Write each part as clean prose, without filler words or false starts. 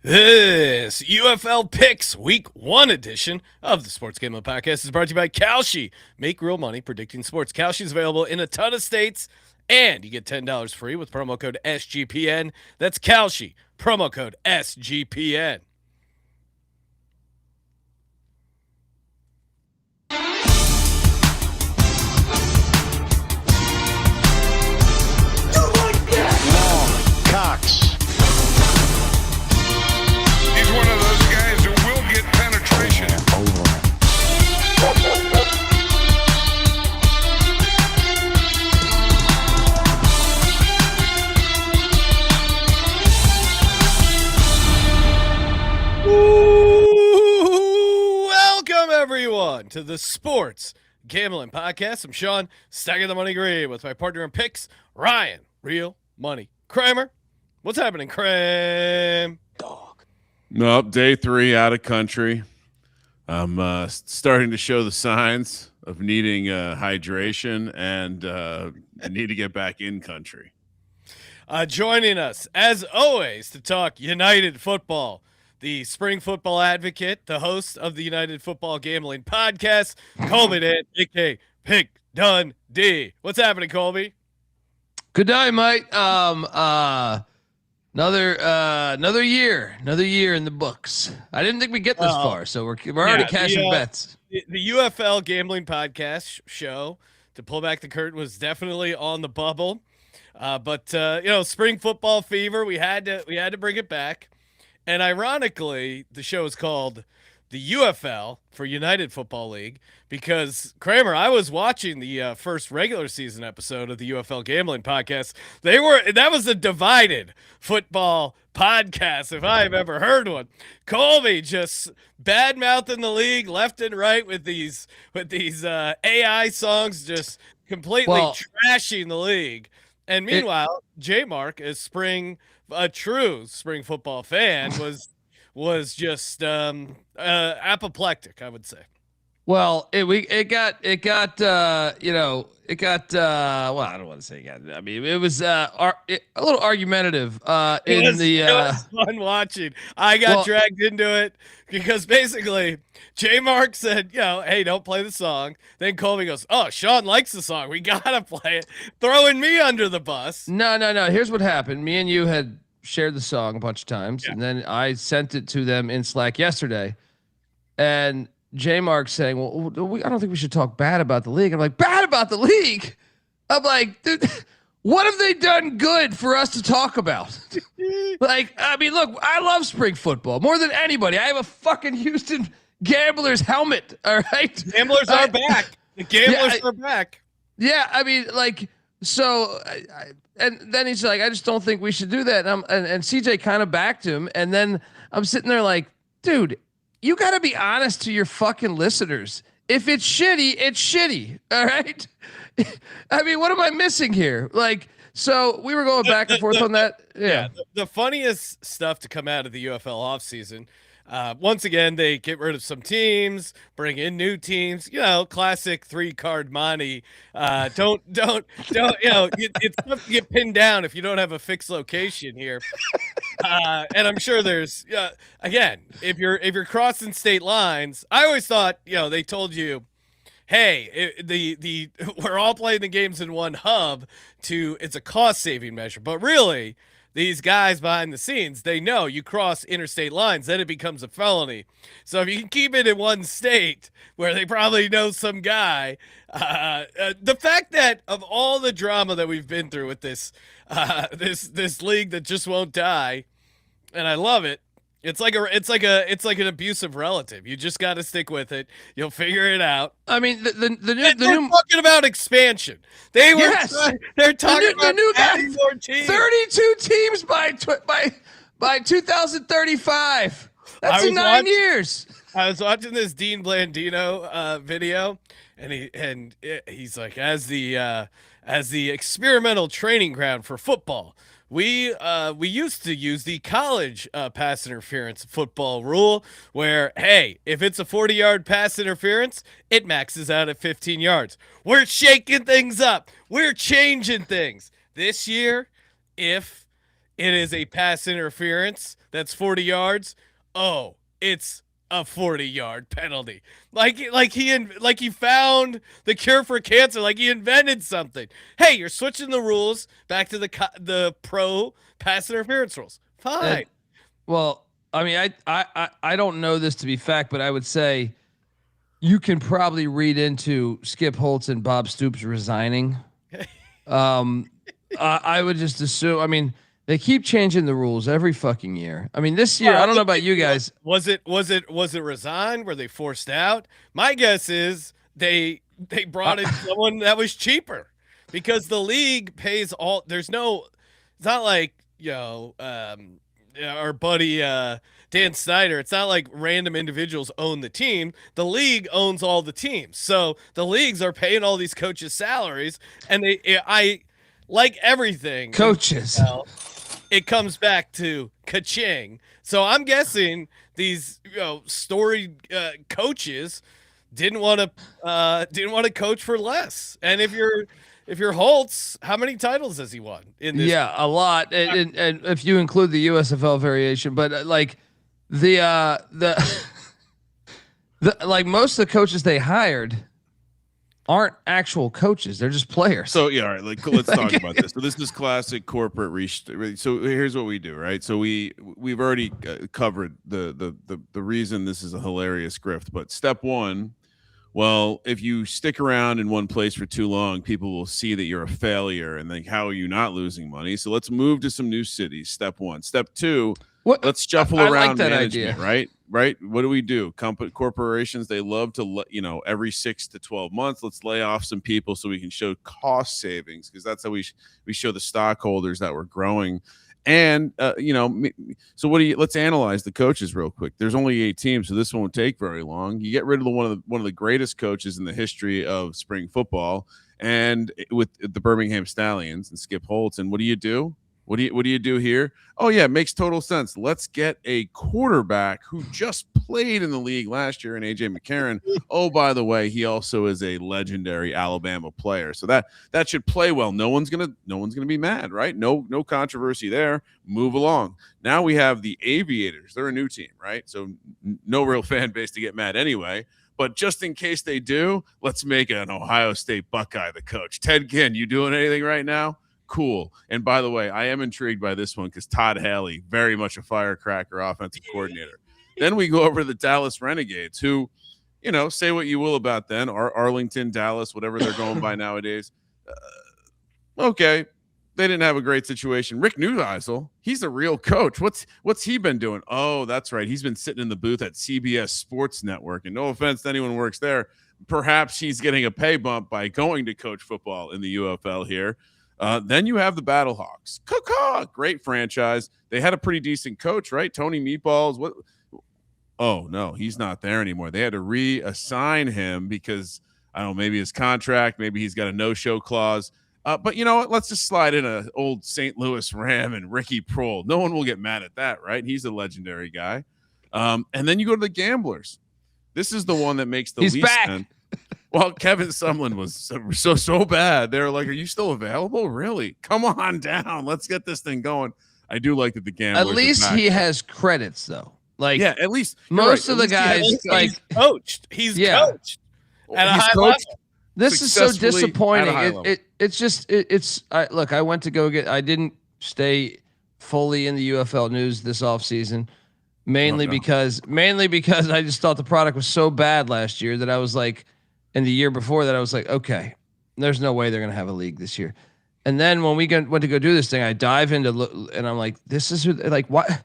This UFL Picks Week 1 edition of the Sports Gambling Podcast is brought to you by Kalshi. Make real money predicting sports. Kalshi is available in a ton of states, and you get $10 free with promo code SGPN. That's Kalshi, promo code SGPN. Cox. He's one of those guys who will get penetration. Welcome, everyone, to the Sports Gambling Podcast. I'm Sean, stacking the money green with my partner in picks, Ryan, Real Money Kramer. What's happening, Kramer? Nope, day 3 out of country. I'm starting to show the signs of needing hydration and I need to get back in country. Joining us, as always, to talk United football, the spring football advocate, the host of the United Football Gambling Podcast, Colby Dant, a.k.a. Pick Dundee. What's happening, Colby? Good day, mate. Another year in the books. I didn't think we'd get this far, so we're already cashing bets. The UFL Gambling Podcast show, to pull back the curtain, was definitely on the bubble. But spring football fever, we had to bring it back. And ironically, the show is called the UFL for United Football League because, Kramer, I was watching the first regular season episode of the UFL Gambling Podcast. That was a divided football podcast, if I've ever heard one. Colby just bad-mouthing the league left and right with these AI songs, just completely trashing the league. And meanwhile, J-Mark, as a true spring football fan, was just apoplectic, I would say. Well, it got well, I don't want to say it got. I mean, it was a little argumentative it was fun watching. I got dragged into it because basically J-Mark said, hey, don't play the song. Then Colby goes, oh, Sean likes the song. We got to play it. Throwing me under the bus. No. Here's what happened. Me and you had shared the song a bunch of times, and then I sent it to them in Slack yesterday. And J-Mark saying, well, I don't think we should talk bad about the league. I'm like, bad about the league? I'm like, dude, what have they done good for us to talk about? Like, I mean, look, I love spring football more than anybody. I have a fucking Houston Gamblers helmet, all right? Gamblers are back. The Gamblers are back. Yeah, I mean, like, so, and then he's like, I just don't think we should do that. And CJ kind of backed him. And then I'm sitting there like, dude, you got to be honest to your fucking listeners. If it's shitty, it's shitty. All right. I mean, what am I missing here? Like, so we were going back and forth on that. Yeah. The funniest stuff to come out of the UFL offseason. Once again, they get rid of some teams, bring in new teams. Classic 3-card money. It's tough to get pinned down if you don't have a fixed location here. And I'm sure there's again, if you're crossing state lines, I always thought they told you, hey, we're all playing the games in one hub. It's a cost saving measure, but really, these guys behind the scenes, they know you cross interstate lines, then it becomes a felony. So if you can keep it in one state where they probably know some guy, the fact that of all the drama that we've been through with this league that just won't die, and I love it. It's like an abusive relative. You just got to stick with it. You'll figure it out. I mean, the new talking about expansion. They're talking about adding more teams. 32 teams by 2035. That's in 9 years. I was watching this Dean Blandino video, and he's like, as the experimental training ground for football, we used to use the college pass interference football rule where, hey, if it's a 40-yard pass interference, it maxes out at 15 yards. We're shaking things up. We're changing things. This year, if it is a pass interference that's 40 yards. Oh, it's a 40-yard penalty. Like he found the cure for cancer, like he invented something. Hey, you're switching the rules back to the pro pass interference rules. Fine. Well, I mean, I don't know this to be fact, but I would say you can probably read into Skip Holtz and Bob Stoops resigning. I would just assume. I mean, they keep changing the rules every fucking year. I mean, this year, I don't know about you guys. Was it resigned? Were they forced out? My guess is they brought in someone that was cheaper because the league pays all. It's not like, our buddy Dan Snyder. It's not like random individuals own the team. The league owns all the teams. So the leagues are paying all these coaches' salaries, and I like everything. Coaches. It comes back to ka-ching. So I'm guessing these storied coaches didn't want to coach for less. And if you're Holtz, how many titles has he won in this? Yeah, a lot. And if you include the USFL variation, but like the like most of the coaches they hired aren't actual coaches. They're just players. So yeah, all right. Like, let's talk about this. So this is classic corporate So here's what we do, right? So we've already covered the reason this is a hilarious grift. But step one, well, if you stick around in one place for too long, people will see that you're a failure and think, how are you not losing money? So let's move to some new cities. Step one. Step two. Let's shuffle around like that management, idea. right? What do? Corporations, they love to, every 6 to 12 months, let's lay off some people so we can show cost savings, because that's how we show the stockholders that we're growing. And, so let's analyze the coaches real quick. There's only 8 teams, so this won't take very long. You get rid of one of the greatest coaches in the history of spring football, and with the Birmingham Stallions and Skip Holtz. And what do you do? What do you do here? Oh yeah, it makes total sense. Let's get a quarterback who just played in the league last year, in AJ McCarron. Oh, by the way, he also is a legendary Alabama player, so that should play well. No one's gonna be mad, right? No controversy there. Move along. Now we have the Aviators. They're a new team, right? So no real fan base to get mad anyway. But just in case they do, let's make an Ohio State Buckeye the coach. Ted Ginn, you doing anything right now? Cool. And by the way, I am intrigued by this one because Todd Haley, very much a firecracker offensive coordinator. Then we go over to the Dallas Renegades, who, say what you will about them, or Arlington, Dallas, whatever they're going by nowadays. Okay, they didn't have a great situation. Rick Neuheisel, he's a real coach. What's he been doing? Oh, that's right. He's been sitting in the booth at CBS Sports Network. And no offense to anyone who works there, perhaps he's getting a pay bump by going to coach football in the UFL here. Then you have the Battlehawks. Great franchise. They had a pretty decent coach, right? Tony Meatballs. What? Oh, no, he's not there anymore. They had to reassign him because, I don't know, maybe his contract, maybe he's got a no-show clause. But you know what? Let's just slide in an old St. Louis Ram and Ricky Prohl. No one will get mad at that, right? He's a legendary guy. And then you go to the Gamblers. This is the one that makes the least sense. Well, Kevin Sumlin was so bad. They're like, "Are you still available? Really? Come on down. Let's get this thing going." I do like that the Gamblers. At least he has credits, though. Like, yeah, at least most of the guys, he's coached. He's coached at a high level. This is so disappointing. Look, I went to go get. I didn't stay fully in the UFL news this offseason, mainly because I just thought the product was so bad last year that I was like. And the year before that, I was like, okay, there's no way they're going to have a league this year. And then when we went to go do this thing, I dive into and I'm like, this is like what?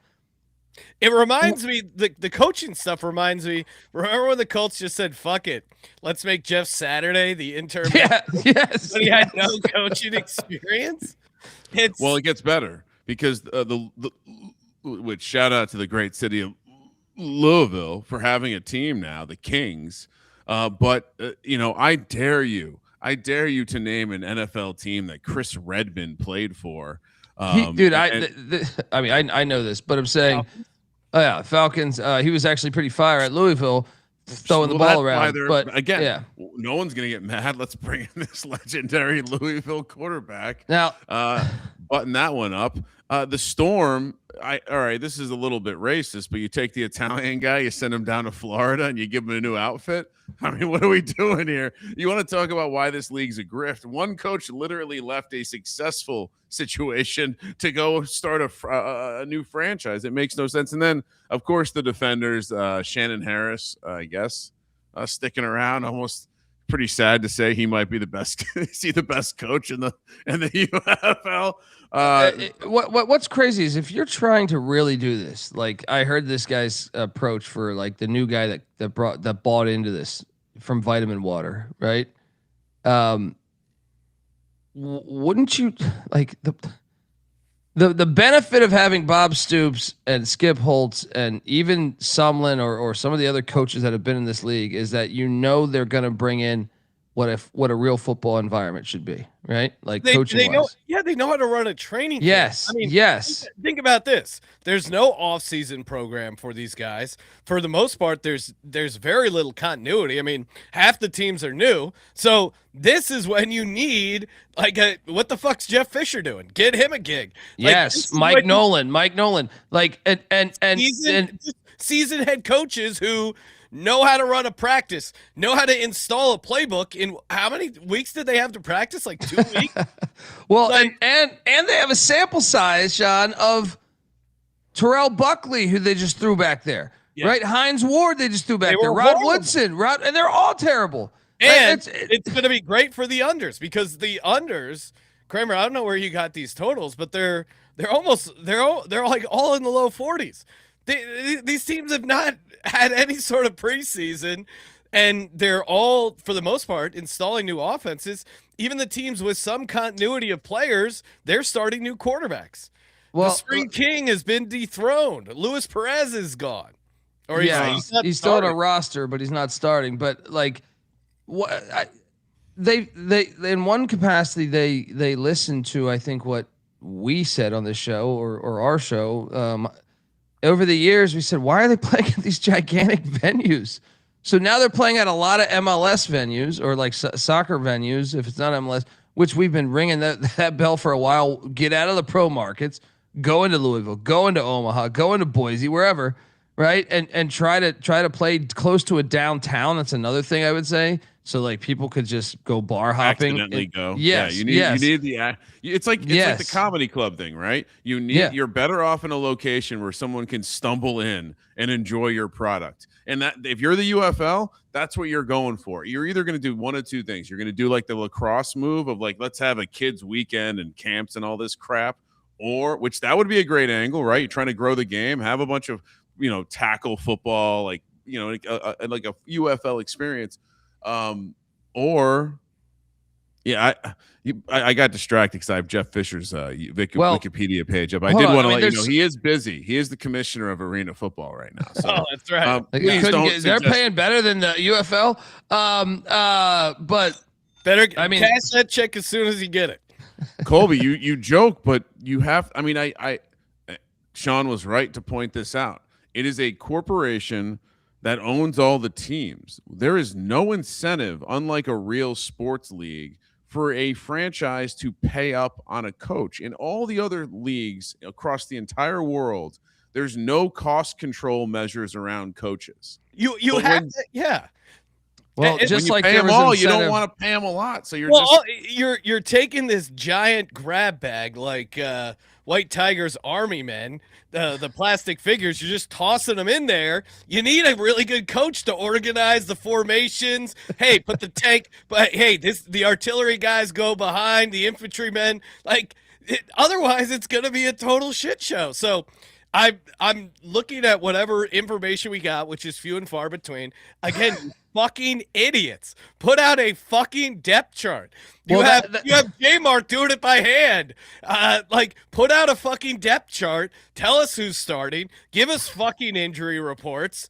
It reminds me, the coaching stuff reminds me. Remember when the Colts just said, "Fuck it, let's make Jeff Saturday the intern"? Yeah, yes. But he had no coaching experience. It gets better because which shout out to the great city of Louisville for having a team now, the Kings. But I dare you to name an NFL team that Chris Redmond played for. I know this, but I'm saying, Falcons. He was actually pretty fire at Louisville, throwing the ball around. But again, no one's gonna get mad. Let's bring in this legendary Louisville quarterback now. Button that one up. The Storm, all right, this is a little bit racist, but you take the Italian guy, you send him down to Florida, and you give him a new outfit. I mean, what are we doing here? You want to talk about why this league's a grift? One coach literally left a successful situation to go start a new franchise. It makes no sense. And then, of course, the defenders, Shannon Harris, I guess, sticking around. Almost pretty sad to say he might be the best. Is he the best coach in the UFL? What's crazy is if you're trying to really do this, like I heard this guy's approach for like the new guy that bought into this from Vitamin Water, right? Wouldn't you like the benefit of having Bob Stoops and Skip Holtz and even Sumlin or some of the other coaches that have been in this league is that they're going to bring in what a real football environment should be, right? Like coaching. They know how to run a training. Yes. Camp. I mean, yes. Think about this. There's no off-season program for these guys. For the most part, there's very little continuity. I mean, half the teams are new. So this is when you need what the fuck's Jeff Fisher doing? Get him a gig. Yes, Mike Nolan. Like and seasoned head coaches who know how to run a practice, know how to install a playbook. In how many weeks did they have to practice? Like 2 weeks? Well, and they have a sample size, Sean, of Terrell Buckley, who they just threw back there. Yeah. Right? Hines Ward, they just threw back there. Rod Woodson, and they're all terrible. And it's going to be great for the unders because the unders, Kramer, I don't know where you got these totals, but they're like all in the low 40s. These teams have not had any sort of preseason, and they're all, for the most part, installing new offenses. Even the teams with some continuity of players, they're starting new quarterbacks. Well, the Spring King has been dethroned. Luis Perez is gone. Or he's still on a roster, but he's not starting. But like, they in one capacity they listen to, I think, what we said on this show or our show. Over the years, we said, why are they playing at these gigantic venues? So now they're playing at a lot of MLS venues or like soccer venues, if it's not MLS, which we've been ringing that bell for a while. Get out of the pro markets, go into Louisville, go into Omaha, go into Boise, wherever, right? And try to play close to a downtown. That's another thing I would say. So like people could just go bar hopping. Accidentally go. Yes. Yeah, you need the. It's like the comedy club thing, right? You're better off in a location where someone can stumble in and enjoy your product. And that if you're the UFL, that's what you're going for. You're either going to do one of two things. You're going to do like the lacrosse move of like, let's have a kids weekend and camps and all this crap, or which that would be a great angle, right? You're trying to grow the game, have a bunch of tackle football, like like a UFL experience. I got distracted because I have Jeff Fisher's Wikipedia page up. I did want to let you know he is busy. He is the commissioner of arena football right now. So, that's right. They're paying better than the UFL. But better. I mean, cash that check as soon as you get it. Colby, you joke, but you have. I mean, Sean was right to point this out. It is a corporation that owns all the teams. There is no incentive, unlike a real sports league, for a franchise to pay up on a coach. In all the other leagues across the entire world, there's no cost control measures around coaches. You have to, yeah. Well, just when you like pay them all, you don't want to pay them a lot. So you're taking this giant grab bag like White Tiger's army men, the plastic figures. You're just tossing them in there. You need a really good coach to organize the formations. Hey, put the tank, but hey, the artillery guys go behind the infantrymen. Otherwise, it's going to be a total shit show. So I'm looking at whatever information we got, which is few and far between. Again, fucking idiots. Put out a fucking depth chart. You have J-Mark doing it by hand. Put out a fucking depth chart. Tell us who's starting. Give us fucking injury reports.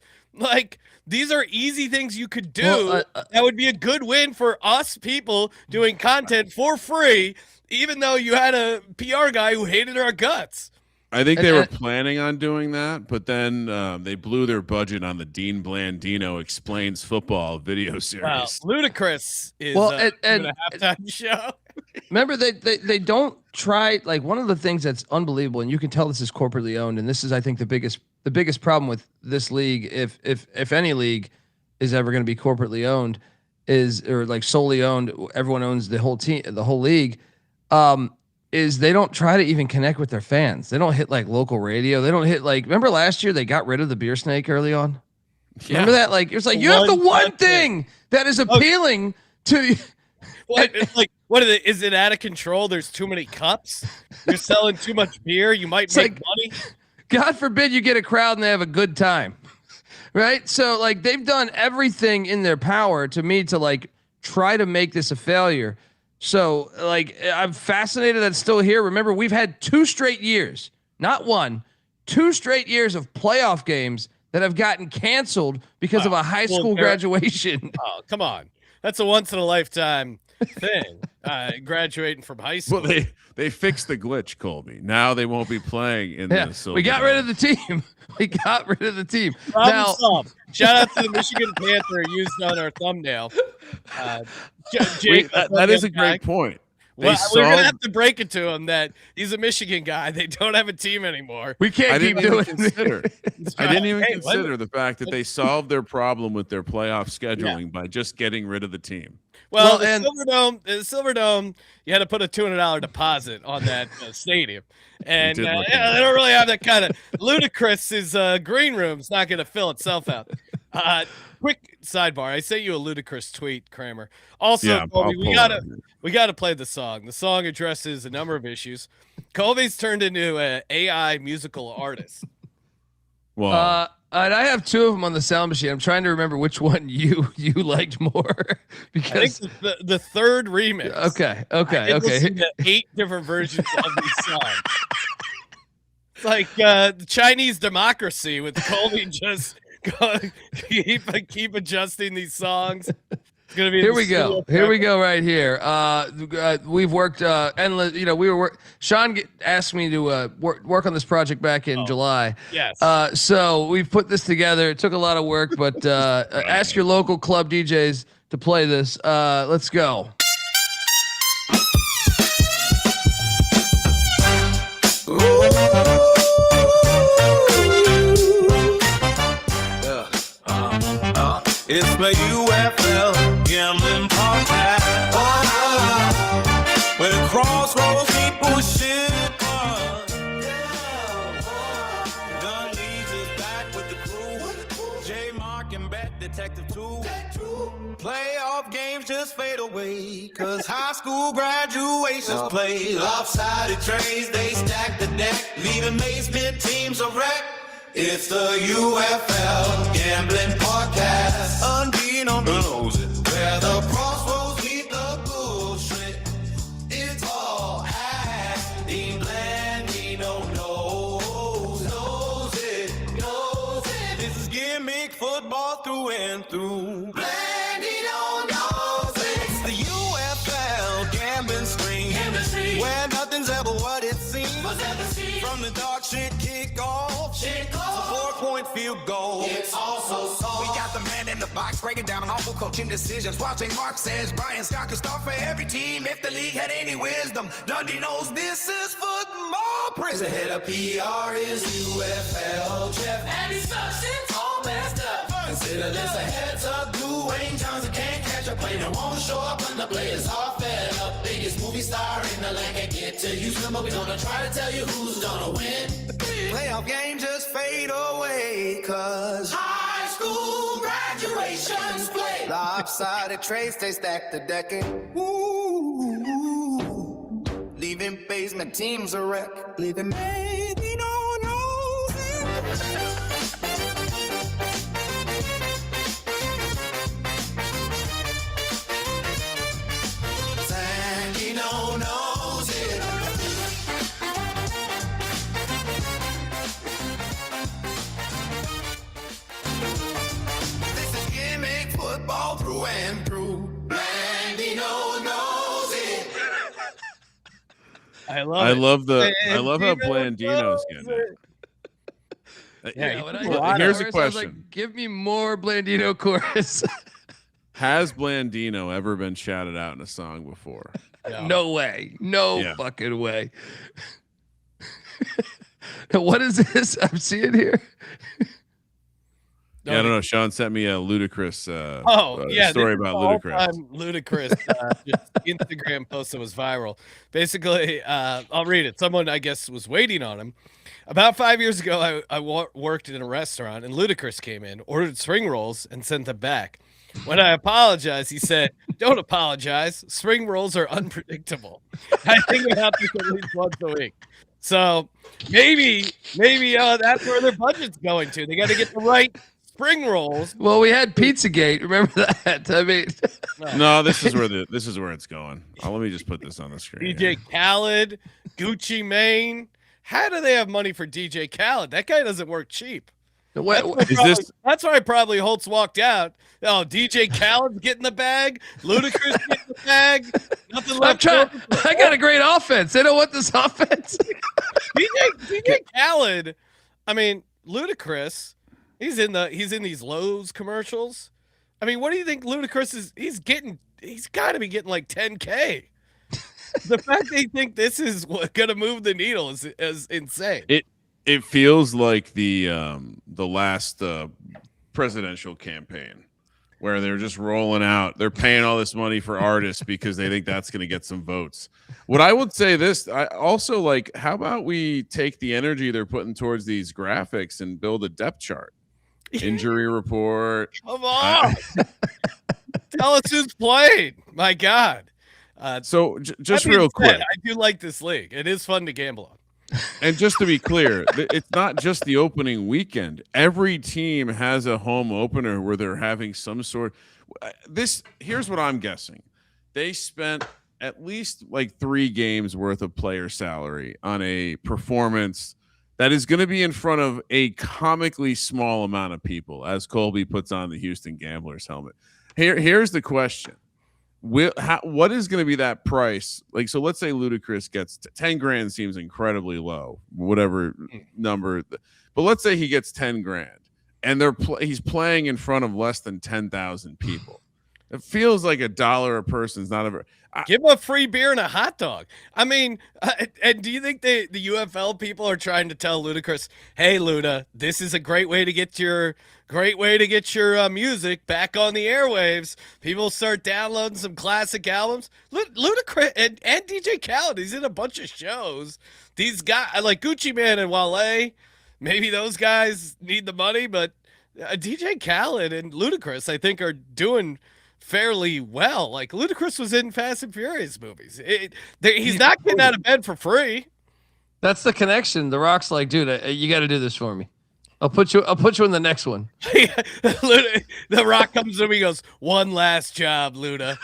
These are easy things you could do. That would be a good win for us people doing content for free, even though you had a PR guy who hated our guts. I think they were planning on doing that, but then they blew their budget on the Dean Blandino Explains Football video series. Wow, Ludacris is doing a halftime show. Remember, they don't try. Like, one of the things that's unbelievable, and you can tell this is corporately owned, and this is, I think, the biggest problem with this league, if any league is ever going to be corporately owned, or like solely owned, everyone owns the whole team, the whole league, is they don't try to even connect with their fans. They don't hit like local radio. They don't hit like, remember last year they got rid of the beer snake early on? Yeah. Remember that? Like, it was like, you have the one thing that is appealing to you. What? It's like, what is it? Is it out of control? There's too many cups. You're selling too much beer. You might make money. God forbid you get a crowd and they have a good time. Right? So like they've done everything in their power to me to like try to make this a failure. So like I'm fascinated that it's still here. Remember, we've had 2 straight years, not 1, 2 straight years of playoff games that have gotten canceled because of a high school graduation. Oh, come on. That's a once in a lifetime thing. Graduating from high school. Well, they fixed the glitch, Colby. Now they won't be playing in the Silver. We got rid of the team. We got rid of the team. Now, shout out to the Michigan Panther used on our thumbnail. Wait, that is a great point. Well, we're going to have to break it to him that he's a Michigan guy. They don't have a team anymore. We can't keep doing it. I didn't even consider the fact that they solved their problem with their playoff scheduling by just getting rid of the team. Well, the Silverdome, you had to put a $200 deposit on that stadium. And they don't really have that kind of ludicrous. His green room's not going to fill itself out. Quick sidebar. I sent you a ludicrous tweet, Kramer. Also, Colby, we gotta play the song. The song addresses a number of issues. Colby's turned into an AI musical artist. Wow. And I have 2 of them on the sound machine. I'm trying to remember which one you liked more because I think the third remix. Okay. To 8 different versions of these songs. It's like the Chinese democracy with Colby just keep adjusting these songs. It's gonna be here we go right here. We've worked endless. You know, Sean asked me to work on this project back in July. Yes. So we've put this together. It took a lot of work, but ask your local club DJs to play this. Let's go. It's the UFL Gambling Podcast. Where the crossroads keep pushing on. Gun leads us back with the crew. J Mark and Bet Detective 2. Playoff games just fade away. Cause high school graduations play. Lopsided trades, they stack the deck. Leaving basement teams a wreck. It's the UFL Gambling Podcast. Unbeknownst, where the crossroads meet the bullshit. It's all happening. Blandino knows it. This is gimmick football through and through. Blandino knows it. It's the UFL Gambling Stream. Where nothing's ever what it seems. From the dark shit kickoff. 4-point field goal. It's also soft. We got the man in the box breaking down on awful coaching decisions. Watching Mark says Brian Scott could start for every team if the league had any wisdom. Dundee knows this is football. Praise the head of PR is UFL Jeff. And he sucks, it's all messed up. Consider this a heads up. Dwayne Johnson can't catch a play. They won't show up when the play is all fed up. Biggest movie star in the land can't get to Houston, but we're gonna try to tell you who's gonna win. Playoff game just fade away, cause high school graduations play. Lopsided trades, they stack the decking. Ooh, leaving basement teams a wreck. Leaving maybe no one knows it. Sangino knows it. Football through and through. Blandino knows it. I love how Blandino's getting it. Here's a question. Like, give me more Blandino chorus. Has Blandino ever been shouted out in a song before? No way. No Yeah. fucking way. What is this? I'm seeing here. Yeah, I don't know. Sean sent me a ludicrous story about Ludacris. Ludicrous just Instagram post that was viral. Basically, I'll read it. Someone, I guess, was waiting on him. About 5 years ago, I worked in a restaurant, and Ludacris came in, ordered spring rolls, and sent them back. When I apologized, he said, "Don't apologize. Spring rolls are unpredictable. I think about this at least once a week." So maybe that's where their budget's going to. They got to get the right spring rolls. Well, we had Pizzagate. Remember that? I mean, No, this is where it's going. Let me just put this on the screen. DJ Khaled, Gucci Mane. How do they have money for DJ Khaled? That guy doesn't work cheap. That's why probably Holtz walked out. Oh, DJ Khaled's getting the bag. Ludacris getting the bag. Nothing left. I got a great offense. They don't want this offense. DJ Khaled. I mean, Ludacris. He's in these Lowe's commercials. I mean, what do you think Ludacris is? He's got to be getting like 10K. The fact they think this is going to move the needle is insane. It feels like the last presidential campaign where they're just rolling out. They're paying all this money for artists because they think that's going to get some votes. What I would say I also like, how about we take the energy they're putting towards these graphics and build a depth chart, injury report. Come on. Tell us who's played. My God. So just real quick. I do like this league. It is fun to gamble on. And just to be clear, it's not just the opening weekend. Every team has a home opener where they're having some sort. Here's what I'm guessing. They spent at least like 3 games worth of player salary on a performance that is going to be in front of a comically small amount of people as Colby puts on the Houston Gamblers helmet. Here's the question. What is going to be that price? Like, so let's say Ludacris gets 10 grand, seems incredibly low, whatever number, but let's say he gets 10 grand and he's playing in front of less than 10,000 people. It feels like $1 a person is not give him a free beer and a hot dog. I mean, and do you think the UFL people are trying to tell Ludacris, "Hey, Luda, this is a great way to get your music back on the airwaves. People start downloading some classic albums." Ludacris and DJ Khaled, he's in a bunch of shows. These guys like Gucci Mane and Wale, maybe those guys need the money, but DJ Khaled and Ludacris, I think, are doing fairly well. Like Ludacris was in Fast and Furious movies. He's not getting out of bed for free. That's the connection. The Rock's like, dude, you got to do this for me. I'll put you in the next one. The Rock comes to him. He goes, "One last job, Luda.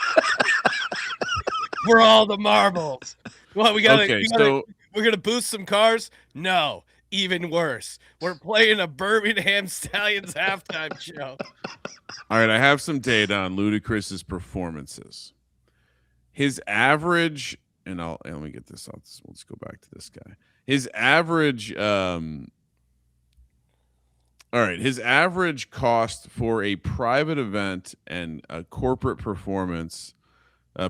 For all the marbles." Well, we're gonna boost some cars. No, even worse. We're playing a Birmingham Stallions halftime show. All right, I have some data on Ludacris's performances. His average, and let me get this out. Let's go back to this guy. His average, all right, his average cost for a private event and a corporate performance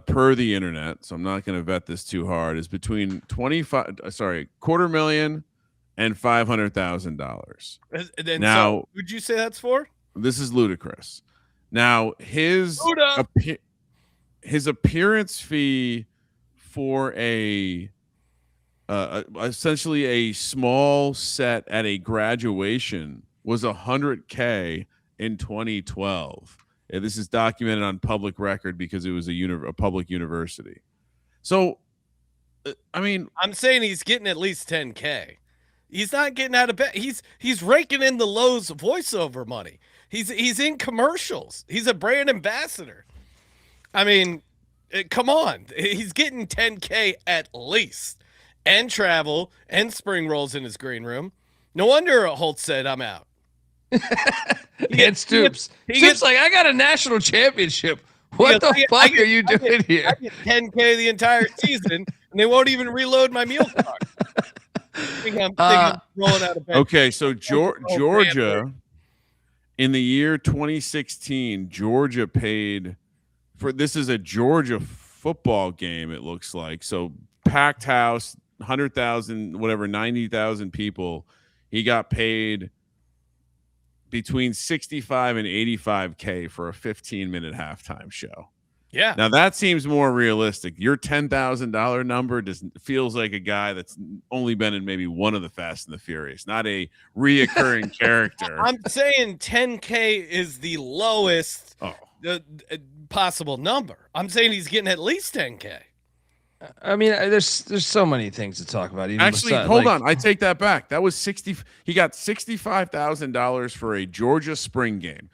per the internet, so I'm not going to vet this too hard, is between $250,000 and $500,000. Now, so who'd you say that's for? This is Ludacris. Now, his appearance fee for essentially a small set at a graduation was $100K in 2012. And this is documented on public record because it was a public university. So, I mean, I'm saying he's getting at least 10K. He's not getting out of bed. He's raking in the Lowe's voiceover money. He's in commercials. He's a brand ambassador. I mean, come on. He's getting 10K at least, and travel and spring rolls in his green room. No wonder Holt said, "I'm out." And Stoops. Stoops like, "I got a national championship. What the fuck are you doing here? I get 10K the entire season, and they won't even reload my meal card." I think I'm rolling out of bed. Okay, so Georgia, in the year 2016, Georgia paid for, this is a Georgia football game, it looks like. So packed house, 100,000, whatever, 90,000 people. He got paid between 65 and 85K for a 15-minute halftime show. Yeah. Now that seems more realistic. Your $10,000 number feels like a guy that's only been in maybe one of the Fast and the Furious, not a reoccurring character. I'm saying 10K is the lowest possible number. I'm saying he's getting at least 10K. I mean, there's so many things to talk about. Actually, hold on. I take that back. That was 60. He got $65,000 for a Georgia spring game,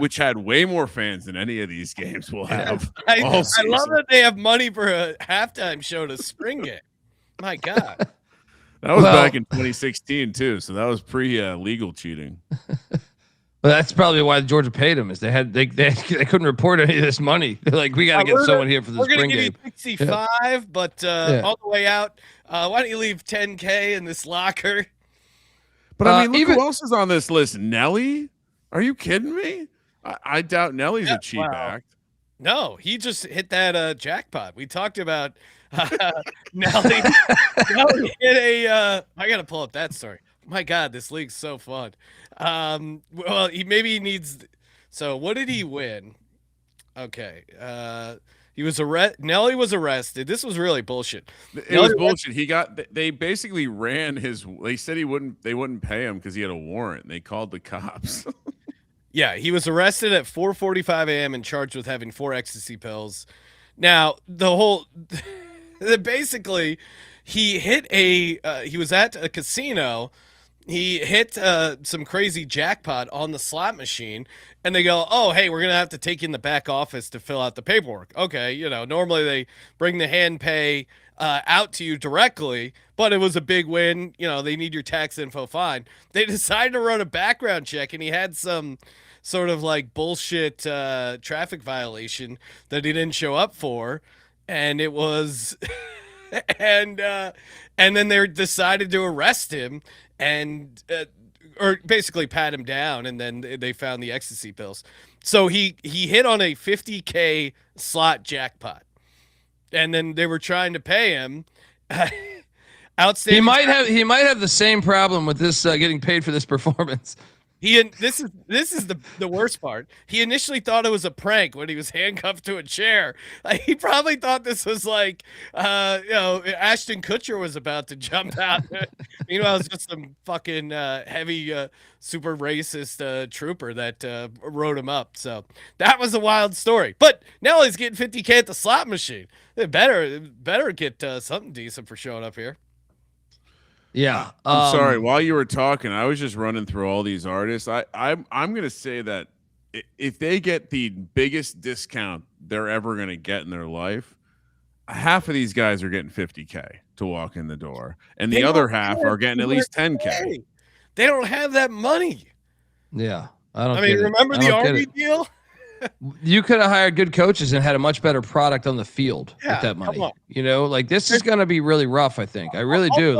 which had way more fans than any of these games will have. I love that they have money for a halftime show to spring game. My God. That was back in 2016 too. So that was legal cheating. Well, that's probably why Georgia paid him. Is they couldn't report any of this money. They're like, we got to get someone here for the spring game. We're gonna give you 65, but all the way out. Why don't you leave 10K in this locker? But I mean, look who else is on this list. Nelly? Are you kidding me? I doubt Nelly's a cheap act. No, he just hit that jackpot. We talked about Nelly. Nelly hit a. I gotta pull up that story. My God, this league's so fun. Well, he needs. So what did he win? Okay. He was Nelly was arrested. This was really bullshit. It was bullshit. They basically ran his. They said they wouldn't pay him because he had a warrant. They called the cops. Yeah, he was arrested at 4:45 a.m. and charged with having 4 ecstasy pills. Now basically, he hit he was at a casino. He hit some crazy jackpot on the slot machine, and they go, "Oh, hey, we're gonna have to take you in the back office to fill out the paperwork." Okay, normally they bring the hand pay out to you directly, but it was a big win. They need your tax info. Fine. They decided to run a background check, and he had some sort of like bullshit traffic violation that he didn't show up for, and it was, and then they decided to arrest him. And or basically pat him down, and then they found the ecstasy pills. So he hit on a 50K slot jackpot, and then they were trying to pay him. Outstanding. He might have the same problem with this getting paid for this performance. This is the worst part. He initially thought it was a prank when he was handcuffed to a chair. He probably thought this was like, Ashton Kutcher was about to jump out. Meanwhile, it's just some fucking heavy, super racist trooper that wrote him up. So that was a wild story. But now he's getting 50K at the slot machine. They better get something decent for showing up here. Yeah, I'm sorry. While you were talking, I was just running through all these artists. I'm going to say that if they get the biggest discount they're ever going to get in their life, half of these guys are getting 50K to walk in the door, and the other half are getting at least 10K. They don't have that money. Yeah, I mean, remember the Army deal? You could have hired good coaches and had a much better product on the field with that money. Like this is going to be really rough. I think I really do.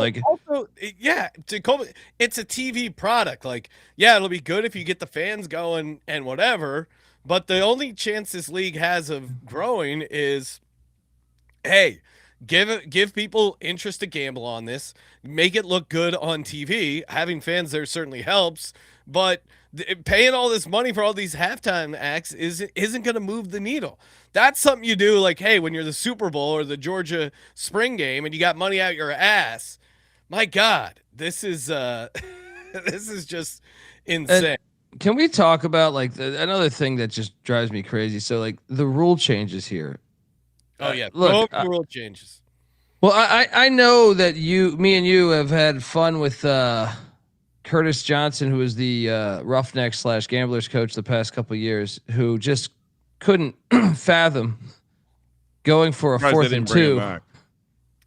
To Colby, it's a TV product. Like, yeah, it'll be good if you get the fans going and whatever. But the only chance this league has of growing is, hey, give people interest to gamble on this. Make it look good on TV. Having fans there certainly helps, but paying all this money for all these halftime acts isn't going to move the needle. That's something you do, like, hey, when you're the Super Bowl or the Georgia spring game and you got money out your ass. My God, this is just insane. And can we talk about another thing that just drives me crazy? So the rule changes here. Oh yeah, look, the rule changes. Well, I know that me and you have had fun with Curtis Johnson, who was the Roughnecks / Gamblers coach the past couple of years, who just couldn't fathom going for a 4th and 2.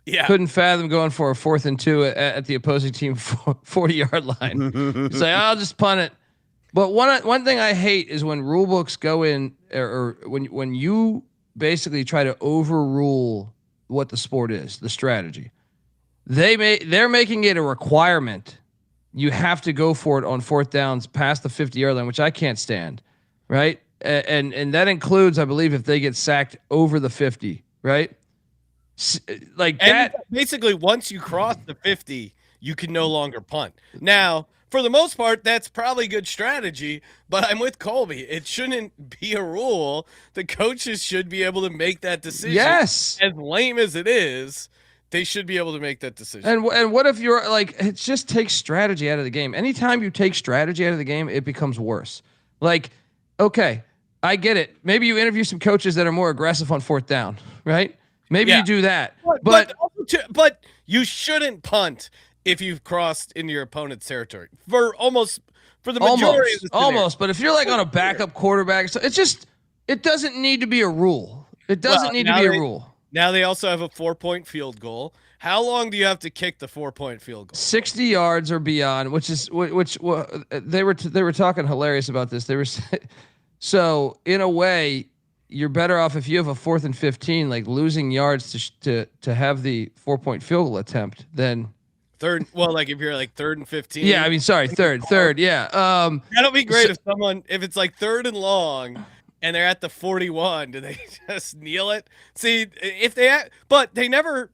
Yeah, couldn't fathom going for a 4th and 2 at the opposing team 40-yard line. Say, I'll just punt it. But one thing I hate is when rule books go in, or when you basically try to overrule what the sport is, the strategy. They're making it a requirement. You have to go for it on 4th downs past the 50-yard line, which I can't stand, right? And that includes, I believe, if they get sacked over the 50 right? Like And that. basically, once you cross the 50, you can no longer punt. Now, for the most part, that's probably good strategy, but I'm with Colby. It shouldn't be a rule. The coaches should be able to make that decision. Yes. As lame as it is, they should be able to make that decision. And what if you're like, it just takes strategy out of the game. Anytime you take strategy out of the game, it becomes worse. Like, okay, I get it. Maybe you interview some coaches that are more aggressive on fourth down, right? Maybe you do that. But you shouldn't punt if you've crossed into your opponent's territory for the majority of the scenario. But if you're like on a backup quarterback, so it doesn't need to be a rule. It doesn't need to be a rule. Now they also have a 4-point field goal. How long do you have to kick the 4-point field goal? 60 yards or beyond, which they were talking hilarious about this. They were so in a way you're better off if you have a 4th and 15, like losing yards to have the 4-point field goal attempt than third. Well, like if you're like 3rd and 15. Yeah, I mean, sorry, third. Yeah. That'll be great if it's like 3rd and long and they're at the 41. Do they just kneel it? See, but they never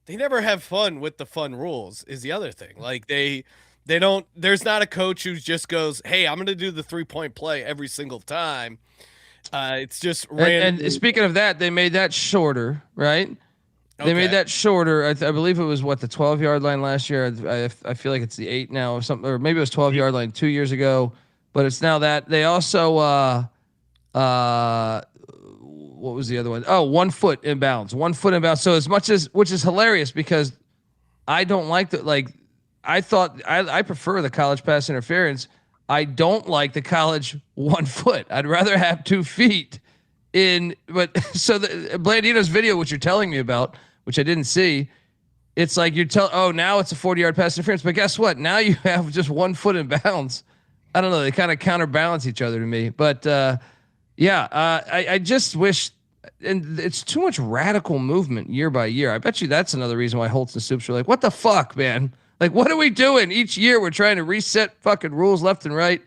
have fun with the fun rules. Is the other thing. Like they don't. There's not a coach who just goes, "Hey, I'm going to do the 3-point play every single time." It's just random. And speaking of that, they made that shorter, right? They made that shorter. I believe it was the 12-yard line last year. I feel like it's the 8 now or something, or maybe it was 12-yard line 2 years ago, but it's now that. They also what was the other one? Oh, 1 foot inbounds. 1 foot inbounds. So as much as, which is hilarious because I don't like I prefer the college pass interference. I don't like the college 1 foot. I'd rather have 2 feet but so the Blandino's video, which you're telling me about, which I didn't see, it's like now it's a 40-yard pass interference, but guess what? Now you have just 1 foot in bounds. I don't know. They kind of counterbalance each other to me, but I just wish, and it's too much radical movement year by year. I bet you that's another reason why Holtz and Soups are like, what the fuck, man? Like, what are we doing? Each year we're trying to reset fucking rules left and right.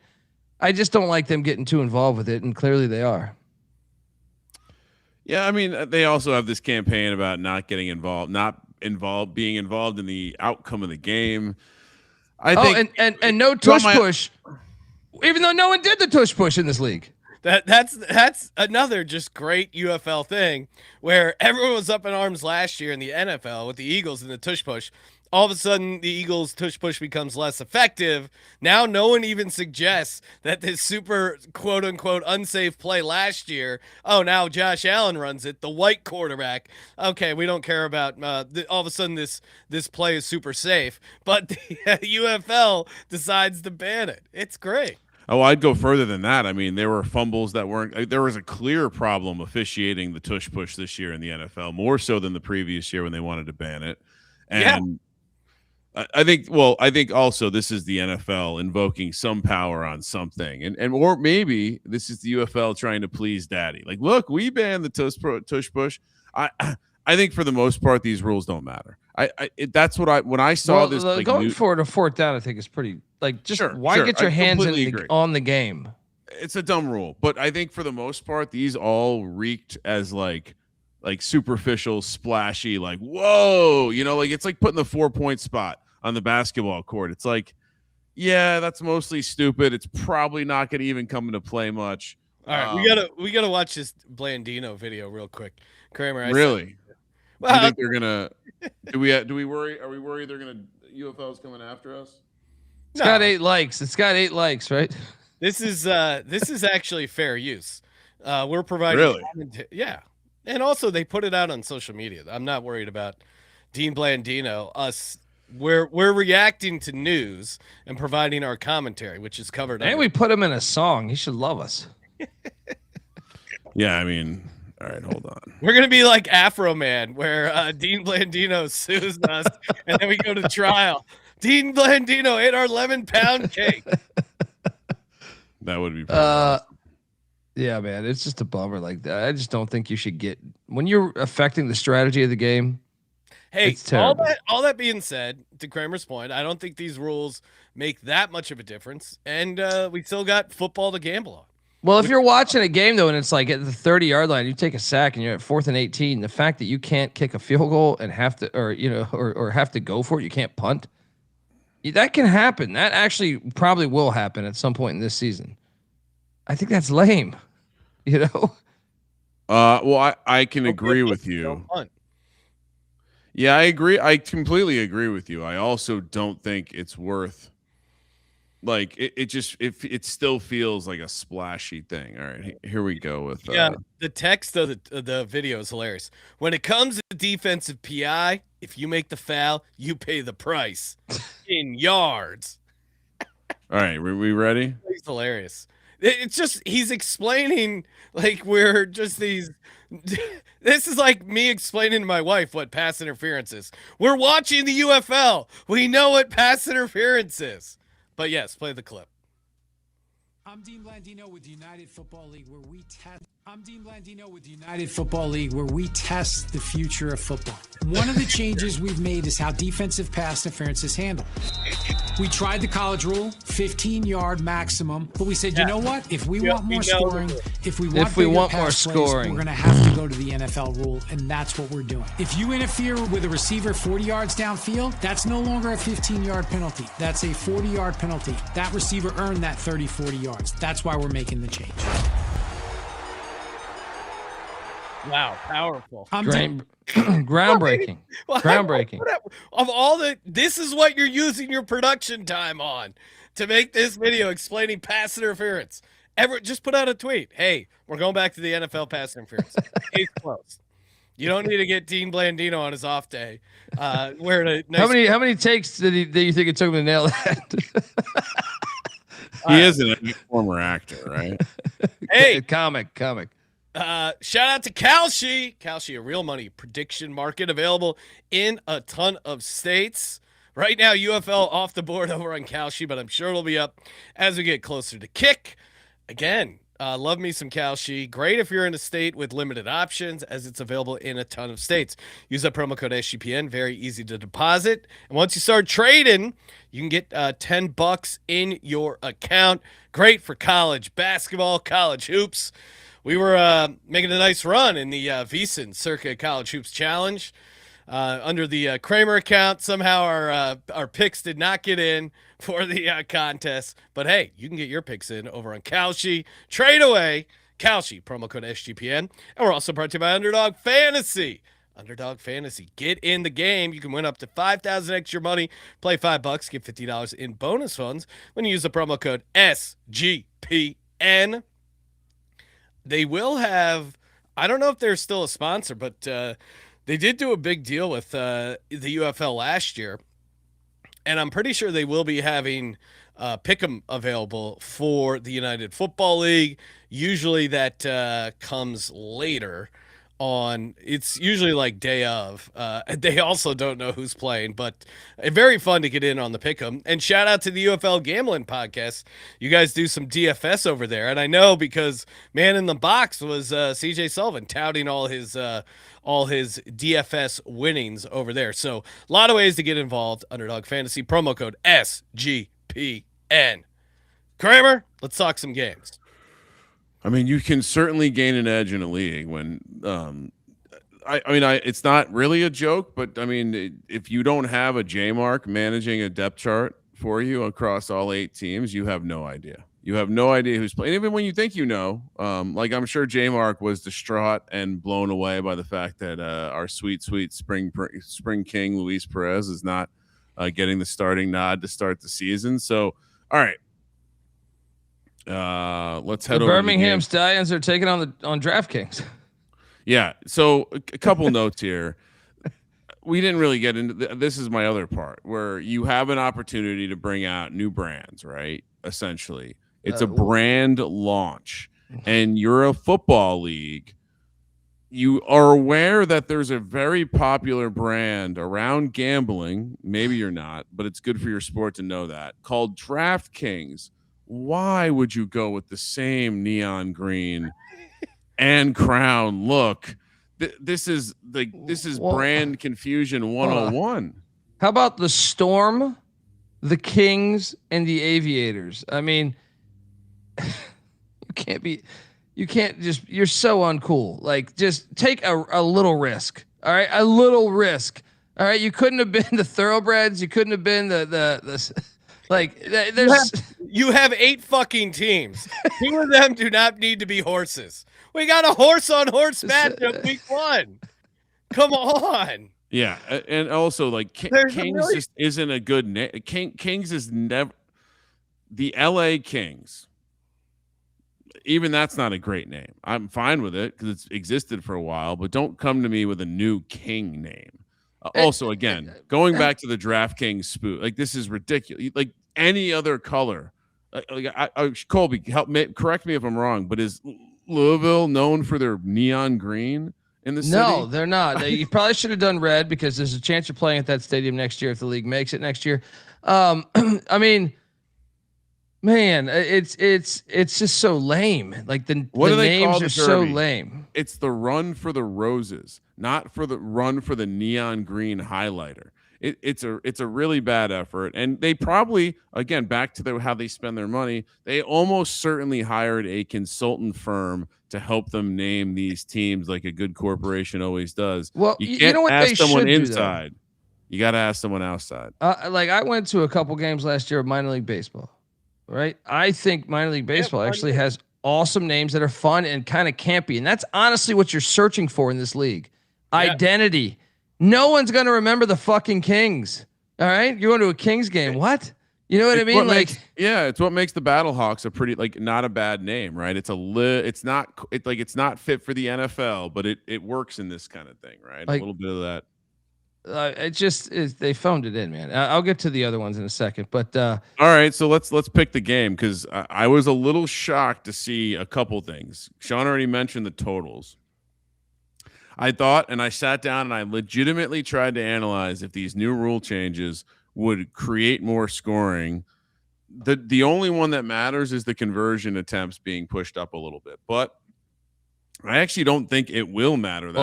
I just don't like them getting too involved with it, and clearly they are. Yeah, I mean, they also have this campaign about not being involved in the outcome of the game. I think, and no tush push, even though no one did the tush push in this league. That's another just great UFL thing where everyone was up in arms last year in the NFL with the Eagles and the tush push. All of a sudden, the Eagles' tush push becomes less effective. Now, no one even suggests that this super quote-unquote unsafe play last year, now Josh Allen runs it, the white quarterback. Okay, we don't care about all of a sudden this play is super safe. But the UFL decides to ban it. It's great. Oh, I'd go further than that. I mean, there were fumbles that weren't – there was a clear problem officiating the tush push this year in the NFL, more so than the previous year when they wanted to ban it. And I think also this is the NFL invoking some power on something, and or maybe this is the UFL trying to please daddy. Like, look, we banned the tush push. I think for the most part these rules don't matter. That's what when I saw this going for it a 4th down, I think is pretty why get your hands on the game? It's a dumb rule, but I think for the most part these all reeked as like superficial, splashy, like, whoa, like it's like putting the 4-point spot on the basketball court. It's like, yeah, that's mostly stupid. It's probably not going to even come into play much. All right, we gotta watch this Blandino video real quick. Kramer, really? Do you think they're gonna? Do we worry? Are we worried they're gonna UFL's coming after us? It's got 8 likes. It's got 8 likes, right? This is actually fair use. We're providing. Really? Yeah. And also, they put it out on social media. I'm not worried about Dean Blandino. We're reacting to news and providing our commentary, which is covered. And we put him in a song. He should love us. Yeah, I mean, all right, hold on. We're gonna be like Afro Man, where Dean Blandino sues us, and then we go to trial. Dean Blandino ate our 11-pound cake. That would be. Awesome. Yeah, man, it's just a bummer like that. I just don't think you should get when you're affecting the strategy of the game. Hey, all that being said, to Kramer's point, I don't think these rules make that much of a difference, and we still got football to gamble on. Well, if you're watching a game though, and it's like at the 30-yard line, you take a sack and you're at 4th and 18. The fact that you can't kick a field goal and have to, or have to go for it, you can't punt. That can happen. That actually probably will happen at some point in this season. I think that's lame. Well, I can agree with you. Yeah, I agree. I completely agree with you. I also don't think it's worth. Like it still feels like a splashy thing. All right, here we go with the text of the video is hilarious. When it comes to defensive PI, if you make the foul, you pay the price in yards. All right, we ready? It's hilarious. It's just he's explaining like we're just these. This is like me explaining to my wife what pass interference is. We're watching the UFL. We know what pass interference is. But yes, play the clip. I'm Dean Blandino with the United Football League, where we test. I'm Dean Blandino with the United Football League, where we test the future of football. One of the changes we've made is how defensive pass interference is handled. We tried the college rule, 15-yard maximum, but we said, you know what? If we want more scoring, if we want more scoring, we're going to have to go to the NFL rule, and that's what we're doing. If you interfere with a receiver 40 yards downfield, that's no longer a 15-yard penalty. That's a 40-yard penalty. That receiver earned that 30, 40 yards. That's why we're making the change. Wow, powerful. Groundbreaking. Groundbreaking. Of all this is what you're using your production time on to make this video explaining pass interference. Just put out a tweet. Hey, we're going back to the NFL pass interference. Case closed. You don't need to get Dean Blandino on his off day. Wearing a nice how many takes do you think it took him to nail that? He is a former actor, right? Hey, comic. Shout out to Kalshi. Kalshi, a real money prediction market available in a ton of states. Right now, UFL off the board over on Kalshi, but I'm sure it'll be up as we get closer to kick. Again, love me some Kalshi. Great if you're in a state with limited options, as it's available in a ton of states. Use that promo code SGPN. Very easy to deposit. And once you start trading, you can get $10 in your account. Great for college basketball, college hoops. We were making a nice run in the VSiN Circa College Hoops Challenge under the Kramer account. Somehow our picks did not get in for the contest. But, hey, you can get your picks in over on Kalshi. Trade away, Kalshi, promo code SGPN. And we're also brought to you by Underdog Fantasy. Underdog Fantasy. Get in the game. You can win up to $5,000 extra money. Play $5, get $50 in bonus funds when you use the promo code SGPN. They will have, I don't know if they're still a sponsor, but they did do a big deal with the UFL last year. And I'm pretty sure they will be having Pick'em available for the United Football League. Usually that comes later on. It's usually like day of. They also don't know who's playing, but very fun to get in on the Pick'em. And shout out to the UFL Gambling Podcast. You guys do some DFS over there. And I know because Man in the Box was CJ Sullivan touting all his DFS winnings over there. So a lot of ways to get involved. Underdog Fantasy, promo code SGPN. Kramer, let's talk some games. I mean, you can certainly gain an edge in a league when, it's not really a joke, but I mean, if you don't have a J-Mark managing a depth chart for you across all 8 teams, you have no idea. You have no idea who's playing. Even when you think you know, like I'm sure J-Mark was distraught and blown away by the fact that our sweet spring king Luis Perez is not getting the starting nod to start the season. So, all right. Let's head over. Birmingham Stallions are taking on DraftKings. Yeah. So a couple notes here. We didn't really get into this. Is my other part where you have an opportunity to bring out new brands, right? Essentially, it's a brand launch, and you're a football league. You are aware that there's a very popular brand around gambling. Maybe you're not, but it's good for your sport to know that, called DraftKings. Why would you go with the same neon green and crown look? This is brand confusion 101. How about the Storm, the Kings, and the Aviators? I mean, you're so uncool. Like, just take a little risk. All right. A little risk. All right. You couldn't have been the Thoroughbreds. You couldn't have been the like, there's. You have 8 fucking teams. 2 of them do not need to be horses. We got a horse-on-horse matchup week 1. Come on. Yeah, and also like Kings just isn't a good name. Kings is never the LA Kings. Even that's not a great name. I'm fine with it because it's existed for a while, but don't come to me with a new King name. Also, again, going back to the DraftKings spook, like this is ridiculous. Like any other color, Colby, correct me if I'm wrong, but is Louisville known for their neon green in the city? No, they're not. You probably should have done red because there's a chance you're playing at that stadium next year if the league makes it next year. I mean, man, it's just so lame. Like the names are so lame. It's the Run for the Roses, not for the Run for the Neon Green highlighter. It's a really bad effort, and they probably, again, back to how they spend their money, they almost certainly hired a consultant firm to help them name these teams like a good corporation always does. Well, you can't know what ask they someone should inside. You got to ask someone outside. Like I went to a couple games last year of minor league baseball, right? I think minor league baseball actually has awesome names that are fun and kind of campy, and that's honestly what you're searching for in this league. Yeah. Identity. No one's going to remember the fucking Kings. All right. You're going to a Kings game. What? You know what I mean? It's what makes the Battlehawks a pretty, not a bad name, right? It's not fit for the NFL, but it works in this kind of thing, right? A little bit of that. They phoned it in, man. I'll get to the other ones in a second, but all right. So let's pick the game because I was a little shocked to see a couple things. Sean already mentioned the totals. I thought, and I sat down and I legitimately tried to analyze if these new rule changes would create more scoring. The only one that matters is the conversion attempts being pushed up a little bit, but I actually don't think it will matter that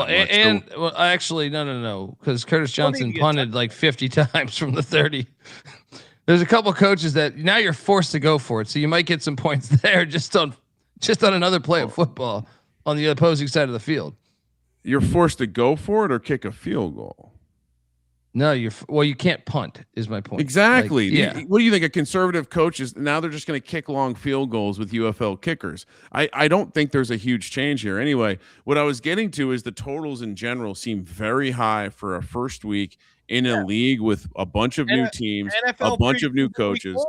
much. Actually, no, because Curtis Johnson punted like 50 times from the 30. There's a couple coaches that now you're forced to go for it, so you might get some points there just on another play of football on the opposing side of the field. You're forced to go for it or kick a field goal. No, you can't punt is my point. Exactly. What do you think? A conservative coach is now they're just going to kick long field goals with UFL kickers. I don't think there's a huge change here. Anyway, what I was getting to is the totals in general seem very high for a first week in a league with a bunch of new teams, a bunch of new coaches,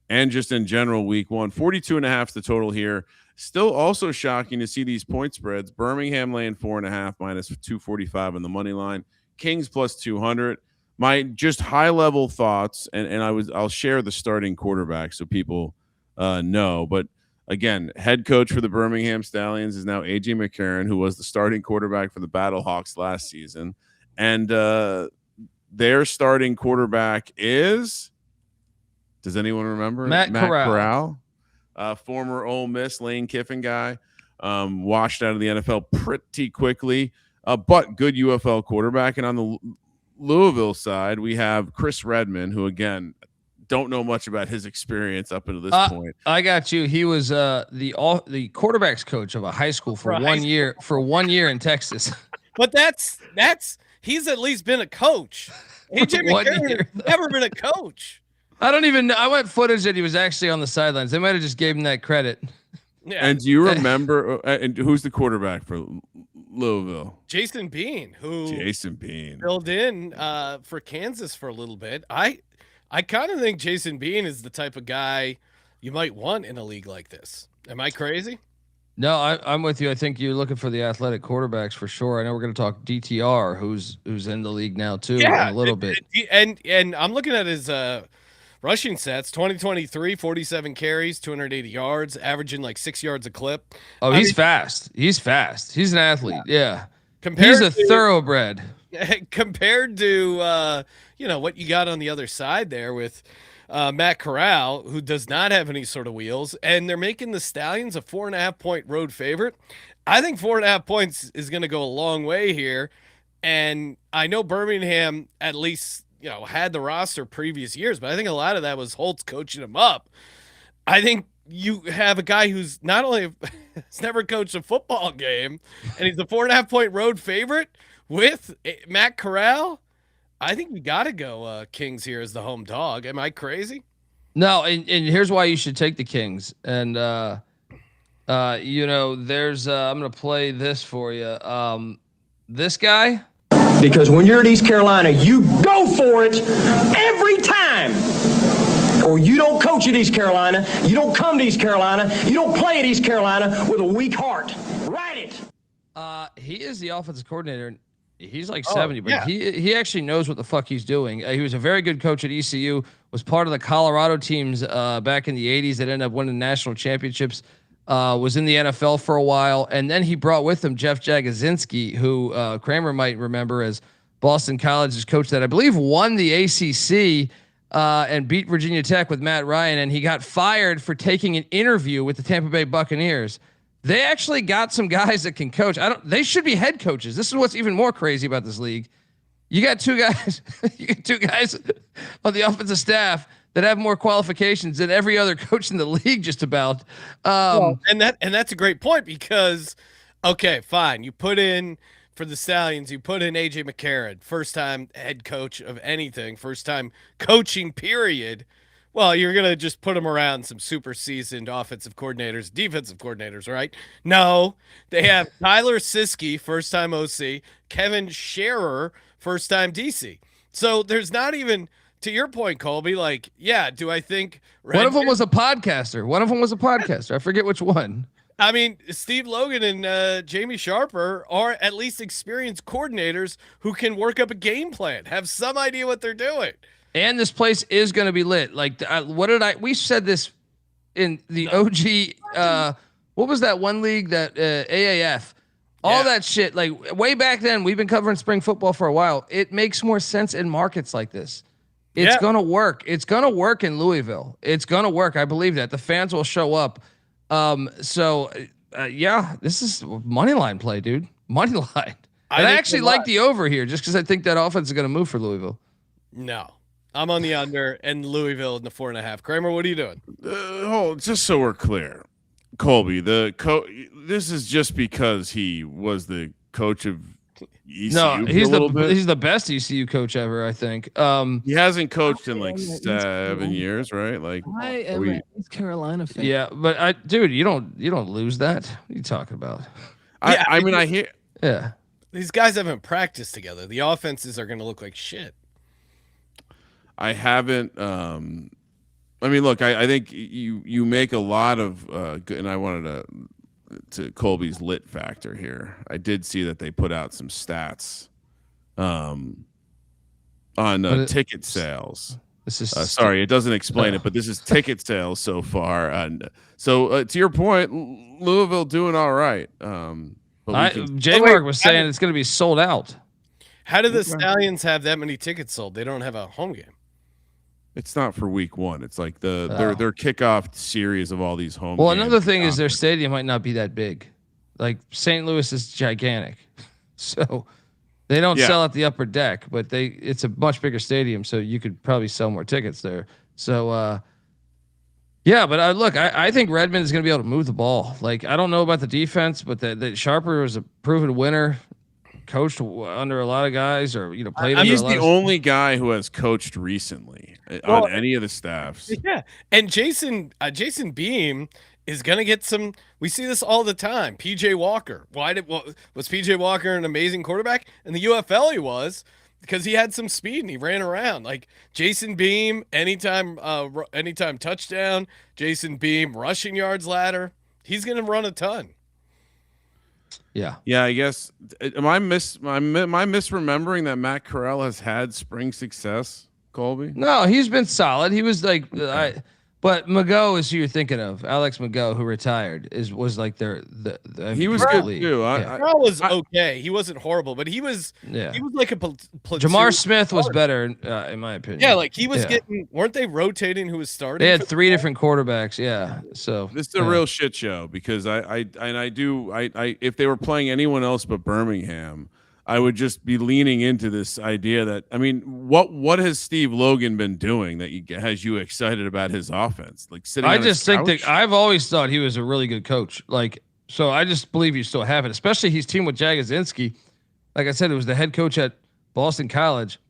and just in general week 1. 42.5 is the total here. Still also shocking to see these point spreads. Birmingham laying 4.5 minus 245 on the money line. Kings plus 200. My just high level thoughts, and I'll share the starting quarterback so people know. But again, head coach for the Birmingham Stallions is now AJ McCarron, who was the starting quarterback for the Battlehawks last season, and their starting quarterback is. Does anyone remember Matt Corral? Former Ole Miss Lane Kiffin guy, washed out of the NFL pretty quickly, but good UFL quarterback. And on the Louisville side, we have Chris Redman, who again don't know much about his experience up until this point. I got you. He was the quarterbacks coach of a high school for 1 year. For 1 year in Texas. But that's he's at least been a coach. AJ McCarron has never been a coach. I don't even know. I went footage that he was actually on the sidelines. They might have just gave him that credit. Yeah. And do you remember? And who's the quarterback for Louisville? Jason Bean, who filled in for Kansas for a little bit. I kind of think Jason Bean is the type of guy you might want in a league like this. Am I crazy? No, I'm with you. I think you're looking for the athletic quarterbacks for sure. I know we're going to talk DTR, who's in the league now too, in a little bit. And I'm looking at his rushing stats, 2023, 47 carries, 280 yards, averaging like 6 yards a clip. Oh, he's fast. He's fast. He's an athlete. Yeah. He's a thoroughbred. Compared to, what you got on the other side there with Matt Corral, who does not have any sort of wheels, and they're making the Stallions a 4.5-point road favorite. I think 4.5 points is going to go a long way here. And I know Birmingham at least had the roster previous years, but I think a lot of that was Holtz coaching them up. I think you have a guy who's not only has never coached a football game, and he's the 4.5-point road favorite with Matt Corral. I think we got to go Kings here as the home dog. Am I crazy? No, and here's why you should take the Kings. And there's I'm gonna play this for you. This guy. Because when you're at East Carolina, you go for it every time. Or you don't coach at East Carolina, you don't come to East Carolina, you don't play at East Carolina with a weak heart. Write it. He is the offensive coordinator. He's like 70, but he actually knows what the fuck he's doing. He was a very good coach at ECU, was part of the Colorado teams back in the 80s that ended up winning national championships, was in the NFL for a while, and then he brought with him Jeff Jagodzinski, who Kramer might remember as Boston College's coach that I believe won the ACC and beat Virginia Tech with Matt Ryan, and he got fired for taking an interview with the Tampa Bay Buccaneers. They actually got some guys that can coach. They should be head coaches. This is what's even more crazy about this league. You got two guys on the offensive staff that have more qualifications than every other coach in the league, just about. And that's a great point because, okay, fine. You put in for the Stallions, you put in AJ McCarron, first time head coach of anything, first time coaching period. Well, you're going to just put them around some super seasoned offensive coordinators, defensive coordinators, right? No, they have Tyler Siskey, first time OC, Kevin Scherer, first time DC. So there's not even, to your point, Colby, like, yeah, do I think one of them was a podcaster? I forget which one. I mean, Steve Logan and Jamie Sharper are at least experienced coordinators who can work up a game plan, have some idea what they're doing. And this place is going to be lit. Like, we said this in the OG, what was that one league that AAF, all that shit. Like way back then, we've been covering spring football for a while. It makes more sense in markets like this. It's going to work. It's going to work in Louisville. It's going to work. I believe that the fans will show up. This is money line play, dude. Money line. And I actually like the over here just because I think that offense is going to move for Louisville. No. I'm on the under and Louisville in the 4.5. Kramer, what are you doing? Just so we're clear, Colby, this is just because he was the coach of ECU. No, he's the best ECU coach ever, I think. He hasn't coached in like 7 years, right? Like I am an East Carolina fan. Yeah, but dude, you don't lose that. What are you talking about? I hear. Yeah, these guys haven't practiced together. The offenses are going to look like shit. I haven't. Look, I think you make a lot of good, and I wanted to Colby's lit factor here. I did see that they put out some stats on ticket sales. This is sorry, it doesn't explain it, but this is ticket sales so far. And so to your point, Louisville doing all right. J-Mark was saying it's going to be sold out. How do the Stallions have that many tickets sold? They don't have a home game. It's not for week one. It's like their kickoff series of all these home. Well, another thing is their stadium might not be that big. Like St. Louis is gigantic, so they don't sell at the upper deck, but it's a much bigger stadium, so you could probably sell more tickets there. So, but I think Redmond is going to be able to move the ball. Like, I don't know about the defense, but the Sharper was a proven winner. Coached under a lot of guys, or played. He's the only guy who has coached recently on any of the staffs. Yeah, and Jason Beam is gonna get some. We see this all the time. PJ Walker. Was PJ Walker an amazing quarterback? In the UFL, he was because he had some speed and he ran around. Like Jason Beam, anytime touchdown. Jason Beam rushing yards ladder. He's gonna run a ton. Yeah. I guess. Am I misremembering that Matt Corral has had spring success, Colby? No, he's been solid. He was like, but Mago is who you're thinking of. Alex Mago, who retired, was like he was good too. Corral was okay. He wasn't horrible, but he was like a platoon. Jamar Smith was better in my opinion. Yeah, like he was getting. Weren't they rotating who was starting? They had 3 different quarterbacks. Yeah, so this is a real shit show because I if they were playing anyone else but Birmingham, I would just be leaning into this idea that, I mean, what has Steve Logan been doing that has you excited about his offense? Like sitting. I just think that I've always thought he was a really good coach. Like, so I just believe you still have it, especially he's teamed with Jagodzinski. Like I said, it was the head coach at Boston College.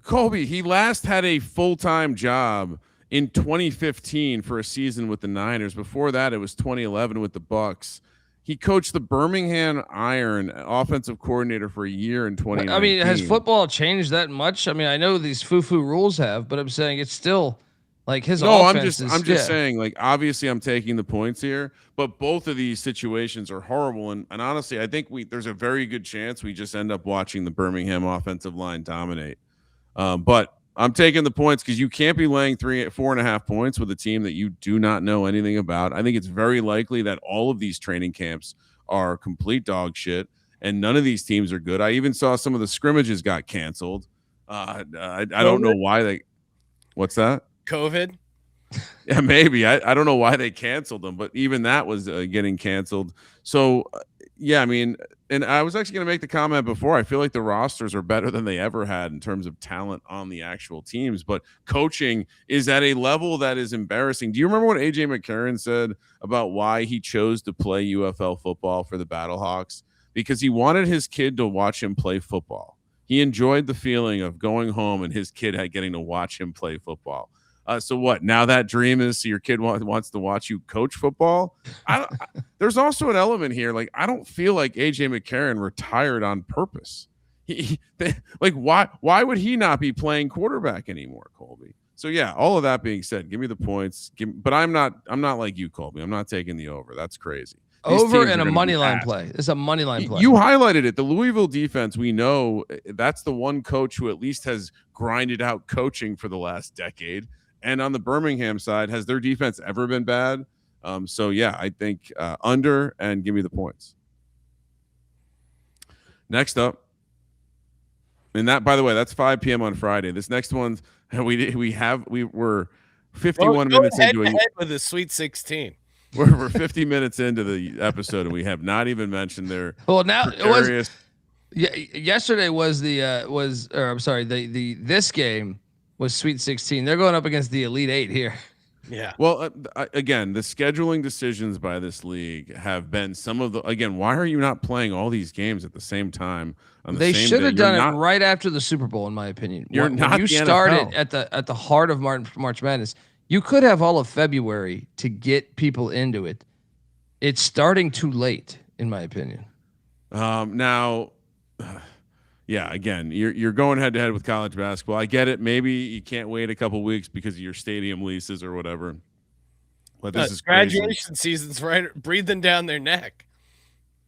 Colby, he last had a full-time job in 2015 for a season with the Niners. Before that, it was 2011 with the Bucks. He coached the Birmingham Iron offensive coordinator for a year in 2019. I mean, has football changed that much? I mean, I know these foo-foo rules have, but I'm saying it's still like his offense. I'm just saying, like, obviously I'm taking the points here, but both of these situations are horrible. And honestly, I think there's a very good chance we just end up watching the Birmingham offensive line dominate. But I'm taking the points because you can't be laying 4.5 points with a team that you do not know anything about. I think it's very likely that all of these training camps are complete dog shit, and none of these teams are good. I even saw some of the scrimmages got canceled. I don't know why they. What's that? COVID. Yeah, maybe. I don't know why they canceled them, but even that was getting canceled. So, yeah, I mean, and I was actually going to make the comment before. I feel like the rosters are better than they ever had in terms of talent on the actual teams, but coaching is at a level that is embarrassing. Do you remember what AJ McCarron said about why he chose to play UFL football for the Battlehawks? Because he wanted his kid to watch him play football. He enjoyed the feeling of going home and his kid getting to watch him play football. So what? Now that dream is your kid wants to watch you coach football. There's also an element here. Like, I don't feel like AJ McCarron retired on purpose. Why would he not be playing quarterback anymore, Colby? So yeah, all of that being said, give me the points. But I'm not like you, Colby. I'm not taking the over. That's crazy. Over and a money line play. It's a money line play. You highlighted it. The Louisville defense, we know that's the one coach who at least has grinded out coaching for the last decade. And on the Birmingham side, has their defense ever been bad? So, yeah, I think under and give me the points. Next up, and that, by the way, that's 5 p.m. on Friday. This next one, we were 51 minutes into it with the Sweet 16. We're 50 minutes into the episode, and we have not even mentioned their. Well, now precarious... yesterday was this game was Sweet 16. They're going up against the Elite 8 here. Yeah. Well, again, the scheduling decisions by this league have been some of the. Again, why are you not playing all these games at the same time? They should have done it right after the Super Bowl, in my opinion. When you started at the heart of March Madness, you could have all of February to get people into it. It's starting too late, in my opinion. Now. Yeah, again, you're going head to head with college basketball. I get it. Maybe you can't wait a couple weeks because of your stadium leases or whatever. But this is graduation season's right breathing down their neck.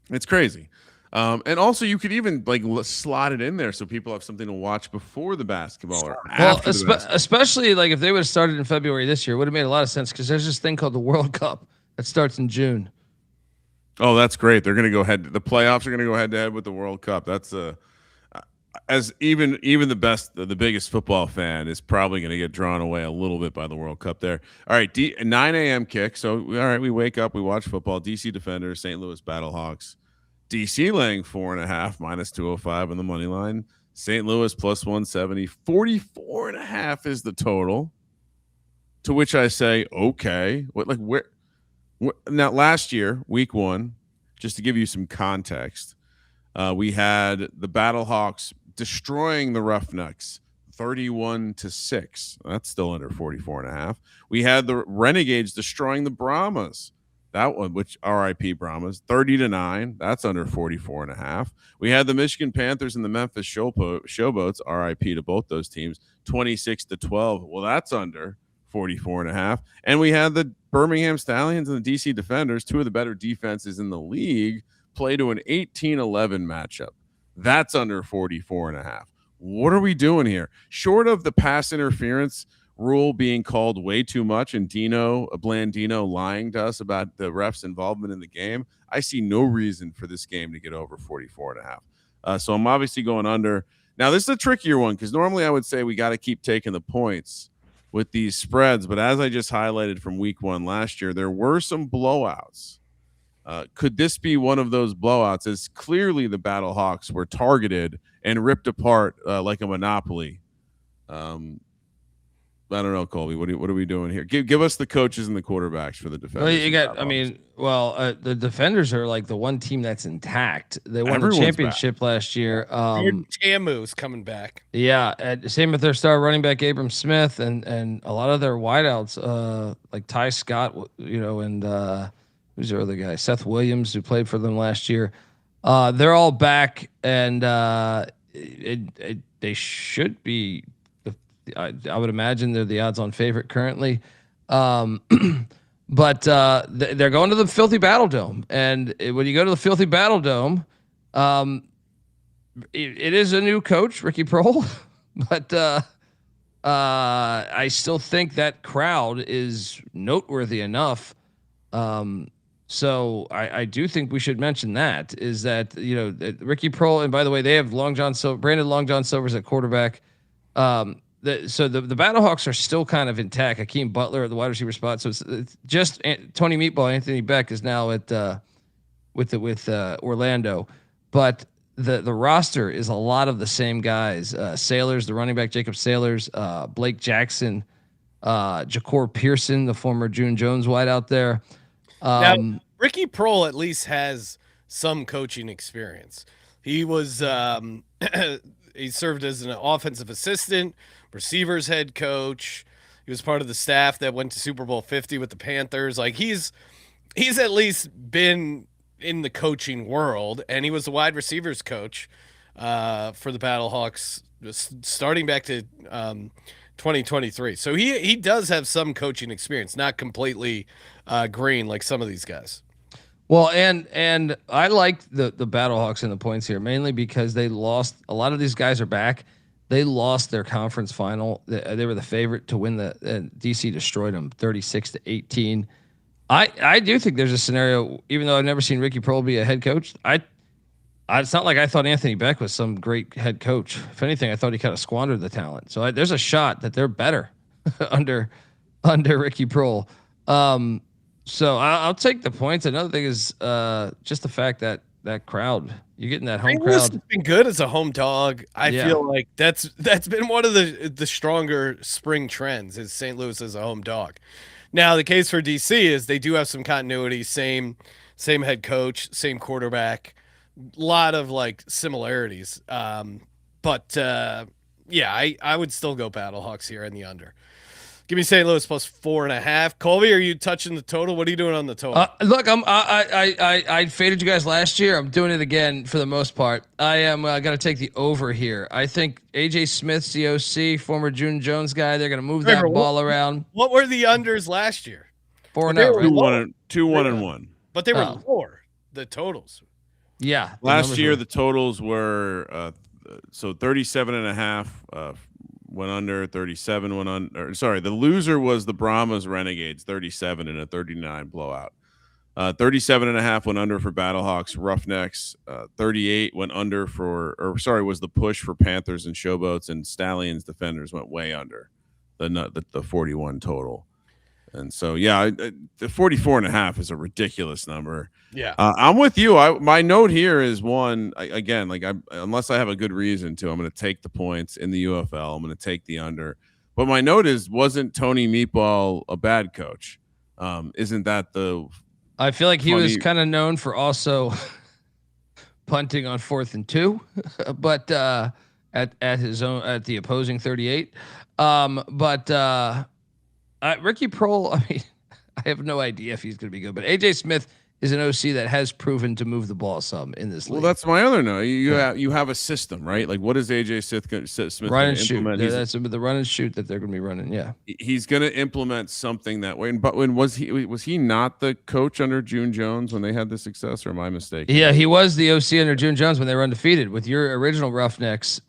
It's crazy. And also you could even slot it in there so people have something to watch before the basketball or after the basketball. Especially like if they would have started in February this year, it would have made a lot of sense because there's this thing called the World Cup that starts in June. Oh, that's great. They're going to go head. The playoffs are going to go head to head with the World Cup. That's as even the biggest football fan is probably going to get drawn away a little bit by the World Cup there. All right, 9 a.m. kick. So, all right, we wake up, we watch football. DC Defenders, St. Louis Battlehawks. DC laying 4.5 minus 205 on the money line. St. Louis plus 170. 44.5 is the total. To which I say, okay, where? Now, last year, week 1, just to give you some context, we had the Battlehawks destroying the Roughnecks 31-6. That's still under 44.5. We had the Renegades destroying the Brahmas. That one, which RIP Brahmas, 30-9. That's under 44.5. We had the Michigan Panthers and the Memphis Showboats, RIP to both those teams, 26-12. Well, that's under 44.5. And we had the Birmingham Stallions and the DC Defenders, two of the better defenses in the league, play to an 18-11 matchup. That's under 44.5. What are we doing here? Short of the pass interference rule being called way too much and Dino Blandino lying to us about the refs' involvement in the game, I see no reason for this game to get over 44.5. So I'm obviously going under. Now, this is a trickier one because normally I would say we got to keep taking the points with these spreads. But as I just highlighted from week 1 last year, there were some blowouts. Could this be one of those blowouts? As clearly the Battlehawks were targeted and ripped apart like a monopoly. I don't know, Colby. What are we doing here? Give us the coaches and the quarterbacks for the defenders. Well, you got. The defenders are like the one team that's intact. They won the championship last year. Tamu's coming back. Yeah, same with their star running back Abram Smith and a lot of their wideouts, like Ty Scott, and who's their other guy, Seth Williams, who played for them last year. They're all back, and they should be. I would imagine they're the odds-on favorite currently, but they're going to the Filthy Battle Dome, and when you go to the Filthy Battle Dome, it is a new coach, Ricky Prohl, but I still think that crowd is noteworthy enough. So I do think we should mention that Ricky Prohl, and by the way, they have Brandon Long John Silver's at quarterback. So the Battlehawks are still kind of intact. Hakeem Butler at the wide receiver spot. So it's just Tony Meatball, Anthony Beck is now at with Orlando, but the roster is a lot of the same guys. Sailors, the running back Jacob Sailors, Blake Jackson, Ja'Cour Pearson, the former June Jones wide out there. Now, Ricky Prohl at least has some coaching experience. He was he served as an offensive assistant, receivers head coach. He was part of the staff that went to Super Bowl 50 with the Panthers. Like he's at least been in the coaching world, and he was the wide receivers coach for the Battlehawks starting back to 2023. So he does have some coaching experience, not completely green like some of these guys. Well, and I like the Battlehawks in the points here, mainly because they lost. A lot of these guys are back. They lost their conference final. They were the favorite to win DC destroyed them 36-18. I do think there's a scenario, even though I've never seen Ricky Prohl be a head coach. It's not like I thought Anthony Beck was some great head coach. If anything, I thought he kind of squandered the talent. So there's a shot that they're better under Ricky Prohl. So I'll take the points. Another thing is just the fact that crowd, you're getting that home crowd. It's been good as a home dog. I feel like that's been one of the stronger spring trends is St. Louis as a home dog. Now the case for DC is they do have some continuity, same head coach, same quarterback, a lot of like similarities. But I would still go Battlehawks here in the under. Give me St. Louis plus 4.5. Colby, are you touching the total? What are you doing on the total? Look, I faded you guys last year. I'm doing it again for the most part. I am going to take the over here. I think AJ Smith's the OC, former June Jones guy. They're going to move that ball around. What were the unders last year? 4-0. 2-1-1. But they were lower, the totals. Yeah. Last year, the totals were 37.5. Went under 37. Went under. Sorry, the loser was the Brahmas Renegades 37 in a 39 blowout. 37.5 went under for Battlehawks Roughnecks. 38 went under was the push for Panthers and Showboats, and Stallions Defenders went way under the 41 total. And so the 44.5 is a ridiculous number. Yeah, I'm with you. My note here is one again. Unless I have a good reason to, I'm going to take the points in the UFL. I'm going to take the under. But my note is, wasn't Tony Meatball a bad coach? Isn't that the? I feel like he was kind of known for also punting on 4th and 2, but at the opposing 38. Ricky Prohl, I mean, I have no idea if he's going to be good, but AJ Smith is an OC that has proven to move the ball some in this league. Well, that's my other note. You have a system, right? Like, what is AJ Smith run and shoot? That's the run and shoot that they're going to be running. Yeah, he's going to implement something that way. But was he not the coach under June Jones when they had the success, or am I mistaken? Yeah, he was the OC under June Jones when they were undefeated with your original Roughnecks.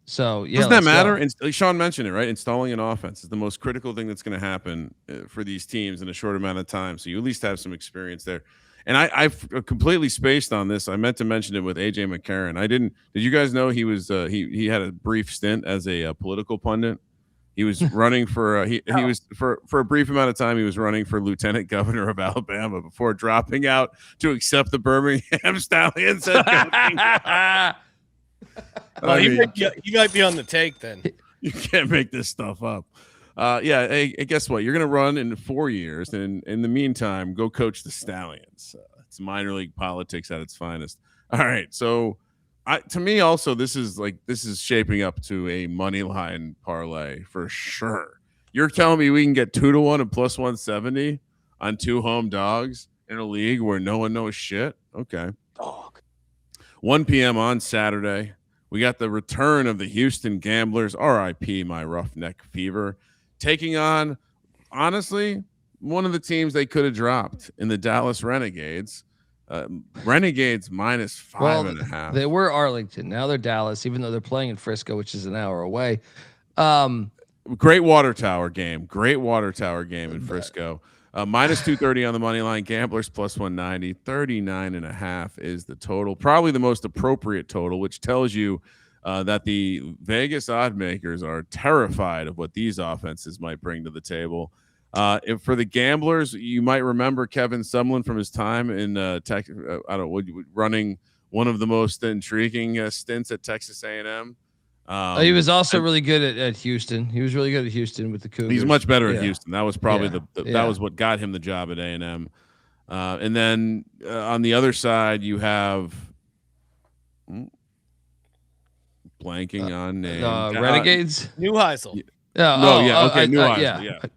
So yeah, doesn't that matter? And Sean mentioned it, right? Installing an offense is the most critical thing that's going to happen for these teams in a short amount of time. So you at least have some experience there. And I've completely spaced on this. I meant to mention it with AJ McCarron. I didn't. Did you guys know he was he had a brief stint as a political pundit? He was running for he was for a brief amount of time. He was running for lieutenant governor of Alabama before dropping out to accept the Birmingham Stallions head coaching job. Well, he might be on the take then. You can't make this stuff up. Yeah. Hey, guess what? You're going to run in 4 years, and in the meantime, go coach the Stallions. It's minor league politics at its finest. All right, so. To me, also, this is shaping up to a money line parlay for sure. You're telling me we can get 2-1 and plus 170 on 2 home dogs in a league where no one knows shit? Okay. 1 p.m. on Saturday, we got the return of the Houston Gamblers, RIP my Roughneck Fever, taking on, honestly, one of the teams they could have dropped in the Dallas Renegades. Renegades -5.5. They were Arlington. Now they're Dallas, even though they're playing in Frisco, which is an hour away. Great water tower game in Frisco. -230 on the money line. Gamblers +190. 39.5 is the total. Probably the most appropriate total, which tells you that the Vegas odd makers are terrified of what these offenses might bring to the table. For the Gamblers, you might remember Kevin Sumlin from his time in running one of the most intriguing stints at Texas A&M. He was also really good at Houston. He was really good at Houston with the Cougars. He's much better at Houston. That was probably that was what got him the job at A&M. And then on the other side, you have blanking on name. Renegades. Neuheisel. Neuheisel.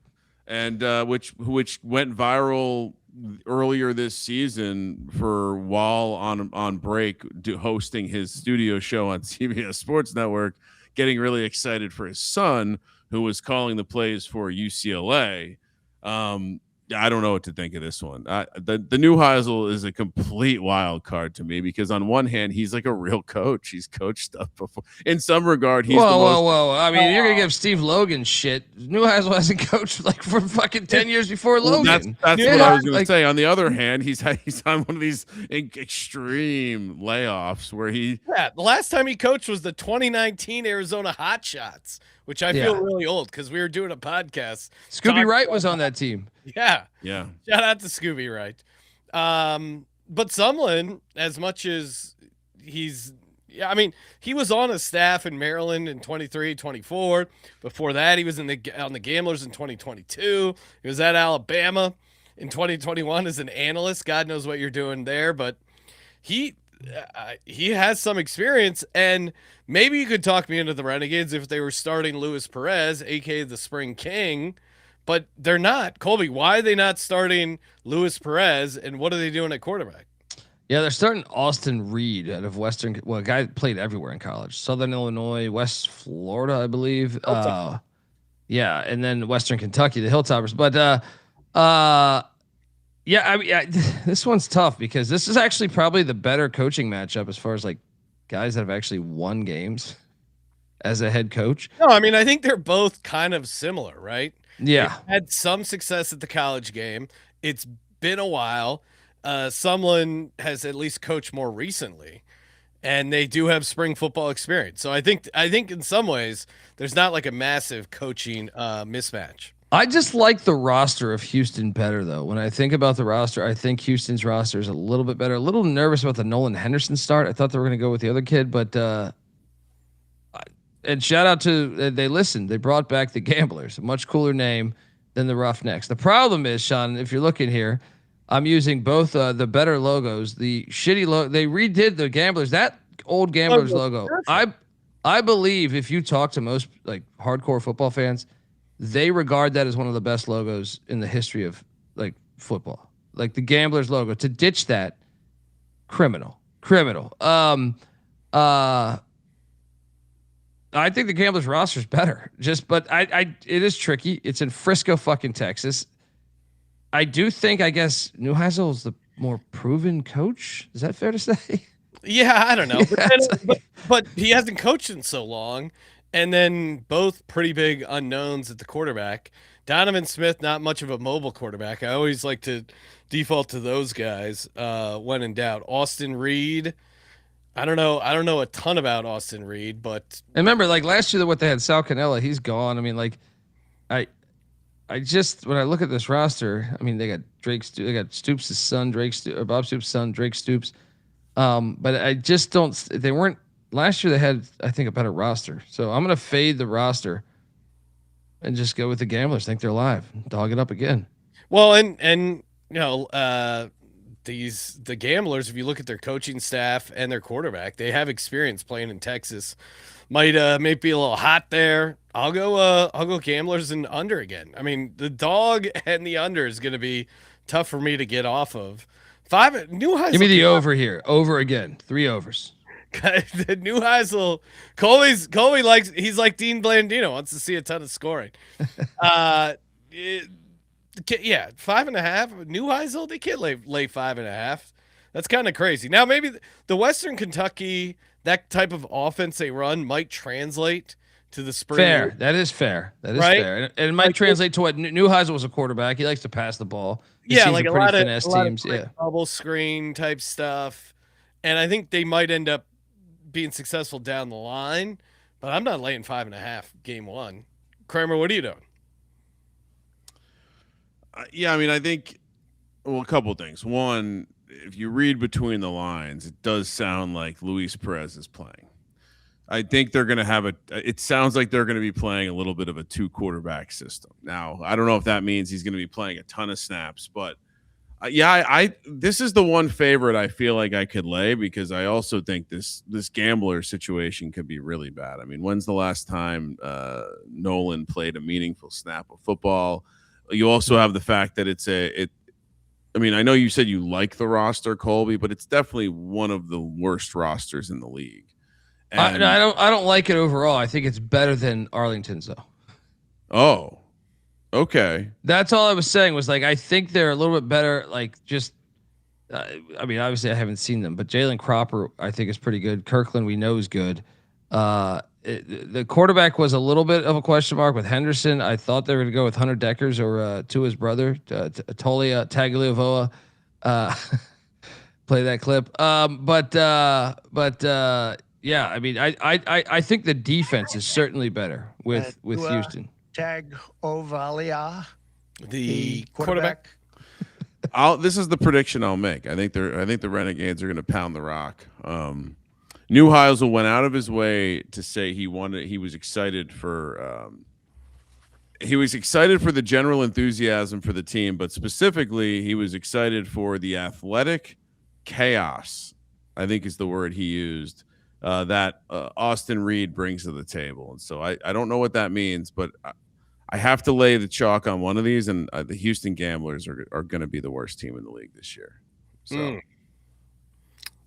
And which went viral earlier this season for while on break hosting his studio show on CBS Sports Network, getting really excited for his son who was calling the plays for UCLA. I don't know what to think of this one. The new Heisel is a complete wild card to me because on one hand, he's like a real coach. He's coached stuff before. In some regard, he's whoa. I mean, you're going to give Steve Logan shit. New Heisel hasn't coached like for fucking 10 years before Logan. That's what I was going to say. On the other hand, he's on one of these extreme layoffs where the last time he coached was the 2019 Arizona Hotshots, which I feel really old because we were doing a podcast. Scooby Wright was on that team. Yeah. Shout out to Scooby Wright. But Sumlin, as much as he was on a staff in Maryland in 23, 24. Before that, he was on the Gamblers in 2022. He was at Alabama in 2021 as an analyst. God knows what you're doing there, but he has some experience, and maybe you could talk me into the Renegades if they were starting Luis Perez, aka the Spring King. But they're not. Colby, why are they not starting Luis Perez, and what are they doing at quarterback? Yeah, they're starting Austin Reed out of Western. Well, a guy played everywhere in college. Southern Illinois, West Florida, I believe. And then Western Kentucky, the Hilltoppers. But this one's tough because this is actually probably the better coaching matchup as far as like guys that have actually won games as a head coach. No, I mean, I think they're both kind of similar, right? Yeah. They've had some success at the college game. It's been a while. Sumlin has at least coached more recently, and they do have spring football experience. So I think in some ways there's not like a massive coaching mismatch. I just like the roster of Houston better, though. When I think about the roster, I think Houston's roster is a little bit better. A little nervous about the Nolan Henderson start. I thought they were going to go with the other kid, but and shout out to they listened. They brought back the Gamblers, a much cooler name than the Roughnecks. The problem is, Sean, if you're looking here, I'm using both the better logos. The shitty logo, they redid the Gamblers. That old Gamblers logo. I believe if you talk to most like hardcore football fans, they regard that as one of the best logos in the history of like football. Like the Gamblers logo. To ditch that, criminal. I think the Gamblers roster is better. But it is tricky. It's in Frisco, fucking Texas. I do think, I guess, Neuheisel is the more proven coach. Is that fair to say? Yeah, I don't know. But he hasn't coached in so long. And then both pretty big unknowns at the quarterback. Donovan Smith, not much of a mobile quarterback. I always like to default to those guys when in doubt. Austin Reed. I don't know a ton about Austin Reed, but and remember, like last year, what they had Sal Cannella, he's gone. I mean, like I just when I look at this roster, I mean they got they got Stoops' son, Bob Stoops' son, Drake Stoops. But I just don't. They weren't last year. They had I think a better roster. So I'm gonna fade the roster and just go with the Gamblers. Think they're live. Dog it up again. Well, and the Gamblers, if you look at their coaching staff and their quarterback, they have experience playing in Texas. Might be a little hot there. I'll go Gamblers and under again. I mean, the dog and the under is going to be tough for me to get off of. New highs. Give me the over here. Over again. 3 overs. The new Heisel, Colby likes. He's like Dean Blandino, wants to see a ton of scoring. Yeah, 5.5. New Heisel, they can't lay 5.5. That's kind of crazy. Now maybe the Western Kentucky, that type of offense they run might translate to the spring. Fair. That is fair. That is right? fair. And it might translate to what Neuheisel was a quarterback. He likes to pass the ball. Yeah, like a lot of teams. Yeah, bubble screen type stuff. And I think they might end up being successful down the line, but I'm not laying 5.5 game one. Kramer, what are you doing? Yeah, I mean, I think a couple of things. One, if you read between the lines, it does sound like Luis Perez is playing. I think they're going to it sounds like they're going to be playing a little bit of a 2-quarterback system. Now, I don't know if that means he's going to be playing a ton of snaps, but this is the one favorite I feel like I could lay because I also think this Gambler situation could be really bad. I mean, when's the last time Nolan played a meaningful snap of football? You also have the fact that I mean, I know you said you like the roster, Colby, but it's definitely one of the worst rosters in the league. And I don't like it overall. I think it's better than Arlington's though. Oh, okay. That's all I was saying was like I think they're a little bit better. Like just, I mean, obviously I haven't seen them, but Jalen Cropper I think is pretty good. Kirkland we know is good. The quarterback was a little bit of a question mark with Henderson. I thought they were going to go with Hunter Deckers or to his brother Tolia Tagliavoa. Play that clip. Yeah, I mean, I think the defense is certainly better with Houston. Tag Ovalia, the quarterback. This is the prediction I'll make. I think the Renegades are going to pound the rock. Neuheisel went out of his way to say he was excited for the general enthusiasm for the team, but specifically he was excited for the athletic chaos, I think is the word he used, that Austin Reed brings to the table. And so I don't know what that means, but I have to lay the chalk on one of these, and the Houston Gamblers are going to be the worst team in the league this year. So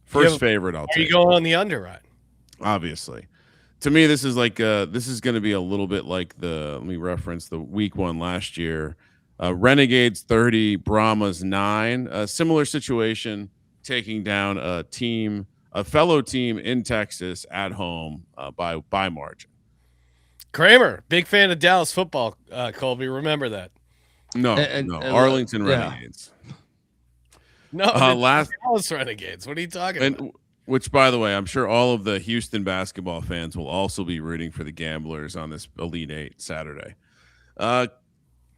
first favorite, I'll take. Are you going on the under, right? Obviously. To me, this is like this is going to be a little bit like let me reference the week 1 last year. Renegades 30, Brahmas 9. A similar situation, taking down a fellow team in Texas at home by margin. Kramer, big fan of Dallas football. Colby, remember that. No, Arlington Renegades. No, Dallas Renegades. What are you talking about? Which, by the way, I'm sure all of the Houston basketball fans will also be rooting for the Gamblers on this Elite 8 Saturday.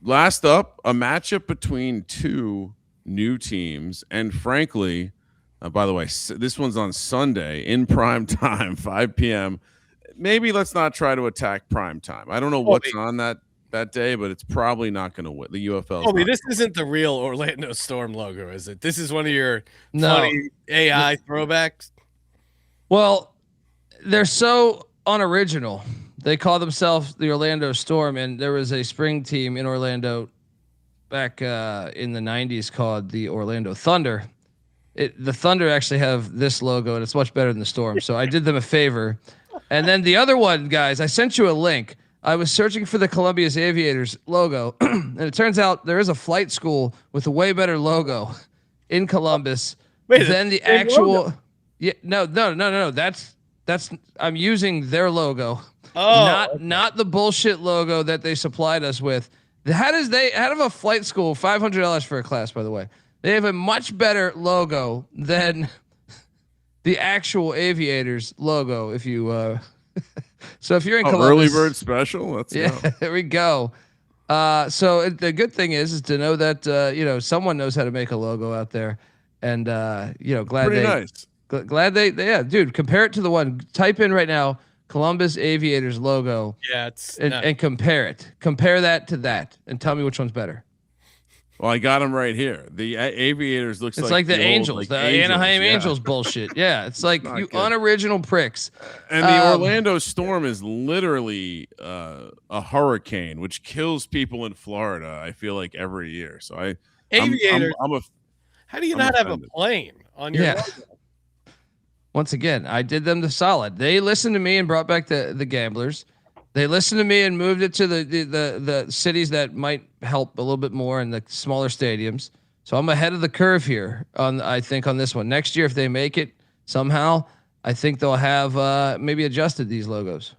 Last up, a matchup between 2 new teams, and frankly, by the way, this one's on Sunday in prime time, 5 p.m. Maybe let's not try to attack prime time. I don't know what's on that day, but it's probably not going to win. The UFL. Colby, this isn't the real Orlando Storm logo, is it? This is one of your funny AI throwbacks. Well, they're so unoriginal. They call themselves the Orlando Storm, and there was a spring team in Orlando back in the 90s called the Orlando Thunder. The Thunder actually have this logo, and it's much better than the Storm. So I did them a favor. And then the other one, guys, I sent you a link. I was searching for the Columbia's Aviators logo, and it turns out there is a flight school with a way better logo in Columbus than the actual. Logo. Yeah, no. That's I'm using their logo, not the bullshit logo that they supplied us with. How does a flight school $500 for a class? By the way, they have a much better logo than the actual Aviators logo. If you so if you're in Columbus, early bird special, let's go. There we go. So the good thing is to know that someone knows how to make a logo out there, and glad they yeah, dude. Compare it to the one. Type in right now Columbus Aviators logo. Yeah, and compare it. Compare that to that, and tell me which one's better. Well, I got them right here. The Aviators looks like the Angels, old, the Anaheim Angels bullshit. Yeah, it's like you good. Unoriginal pricks. And the Orlando Storm is literally a hurricane, which kills people in Florida. I feel like every year. So Aviators. How do you not have a plane on your logo? Once again, I did them the solid. They listened to me and brought back the gamblers. They listened to me and moved it to the cities that might help a little bit more in the smaller stadiums. So I'm ahead of the curve here I think on this one. Next year, if they make it somehow, I think they'll have maybe adjusted these logos.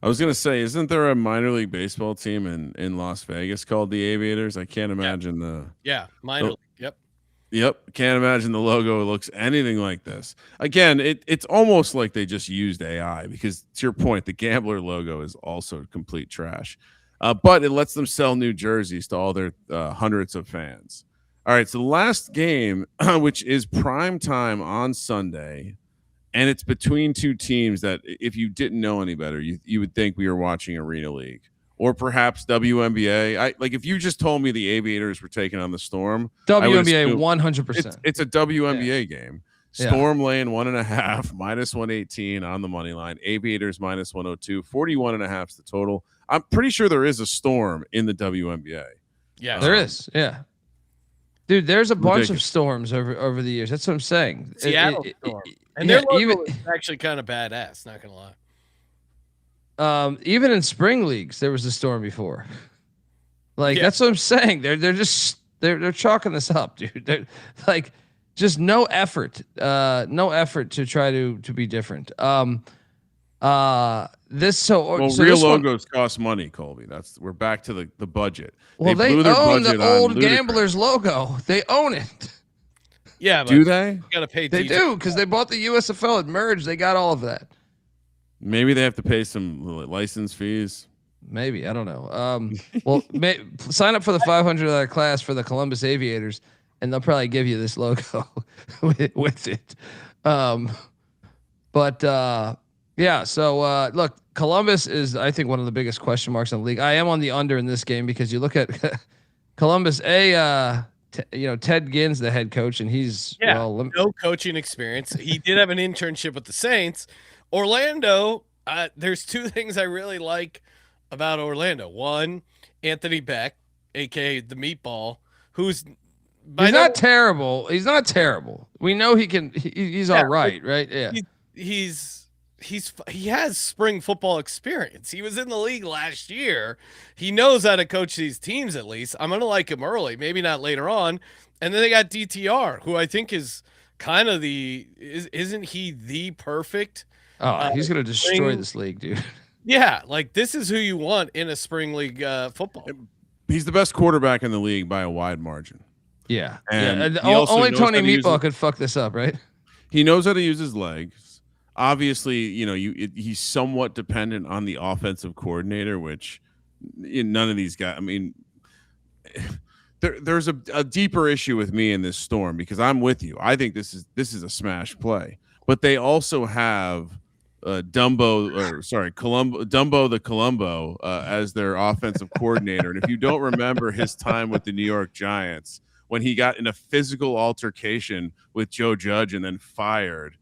I was going to say, isn't there a minor league baseball team in Las Vegas called the Aviators? I can't imagine minor league. Yep. Can't imagine the logo looks anything like this. Again, it's almost like they just used AI because, to your point, the Gambler logo is also complete trash. But it lets them sell new jerseys to all their hundreds of fans. All right, so the last game, which is prime time on Sunday, and it's between two teams that, if you didn't know any better, you would think we were watching Arena League. Or perhaps WNBA. If you just told me the Aviators were taking on the Storm. WNBA 100%. It's a WNBA game. Storm laying 1.5, minus 118 on the money line. Aviators minus 102, 41.5 is the total. I'm pretty sure there is a Storm in the WNBA. Yeah, there is. Yeah, dude, there's a bunch of Storms over the years. That's what I'm saying. Seattle Storm, and their logo is actually kind of badass. Not gonna lie. Even in spring leagues, there was a Storm before. That's what I'm saying. They're chalking this up, dude. They're like just no effort to try to be different. Real logos cost money, Colby. We're back to the budget. Well, they own the old Gamblers logo. They own it. Yeah, but do they? You gotta pay. They do because they bought the USFL and merged. They got all of that. Maybe they have to pay some license fees. Maybe, I don't know. Sign up for the $500 class for the Columbus Aviators, and they'll probably give you this logo with it. So look, Columbus is, I think, one of the biggest question marks in the league. I am on the under in this game because you look at Columbus. Ted Ginn's the head coach, and he's no coaching experience. He did have an internship with the Saints. Orlando, there's two things I really like about Orlando. One, Anthony Beck, a.k.a. the Meatball, who's not terrible. He's not terrible. We know he can. He's all right, right? Yeah. He has spring football experience. He was in the league last year. He knows how to coach these teams at least. I'm going to like him early, maybe not later on. And then they got DTR, who I think is kind of isn't he the perfect – he's going to destroy this league, dude. Yeah, this is who you want in a spring league football. He's the best quarterback in the league by a wide margin. Yeah. And only Tony Meatball could fuck this up, right? He knows how to use his legs. Obviously, he's somewhat dependent on the offensive coordinator, which none of these guys – I mean – There's a deeper issue with me in this Storm because I'm with you. I think this is a smash play, but they also have – Colombo the Colombo as their offensive coordinator. And if you don't remember his time with the New York Giants, when he got in a physical altercation with Joe Judge and then fired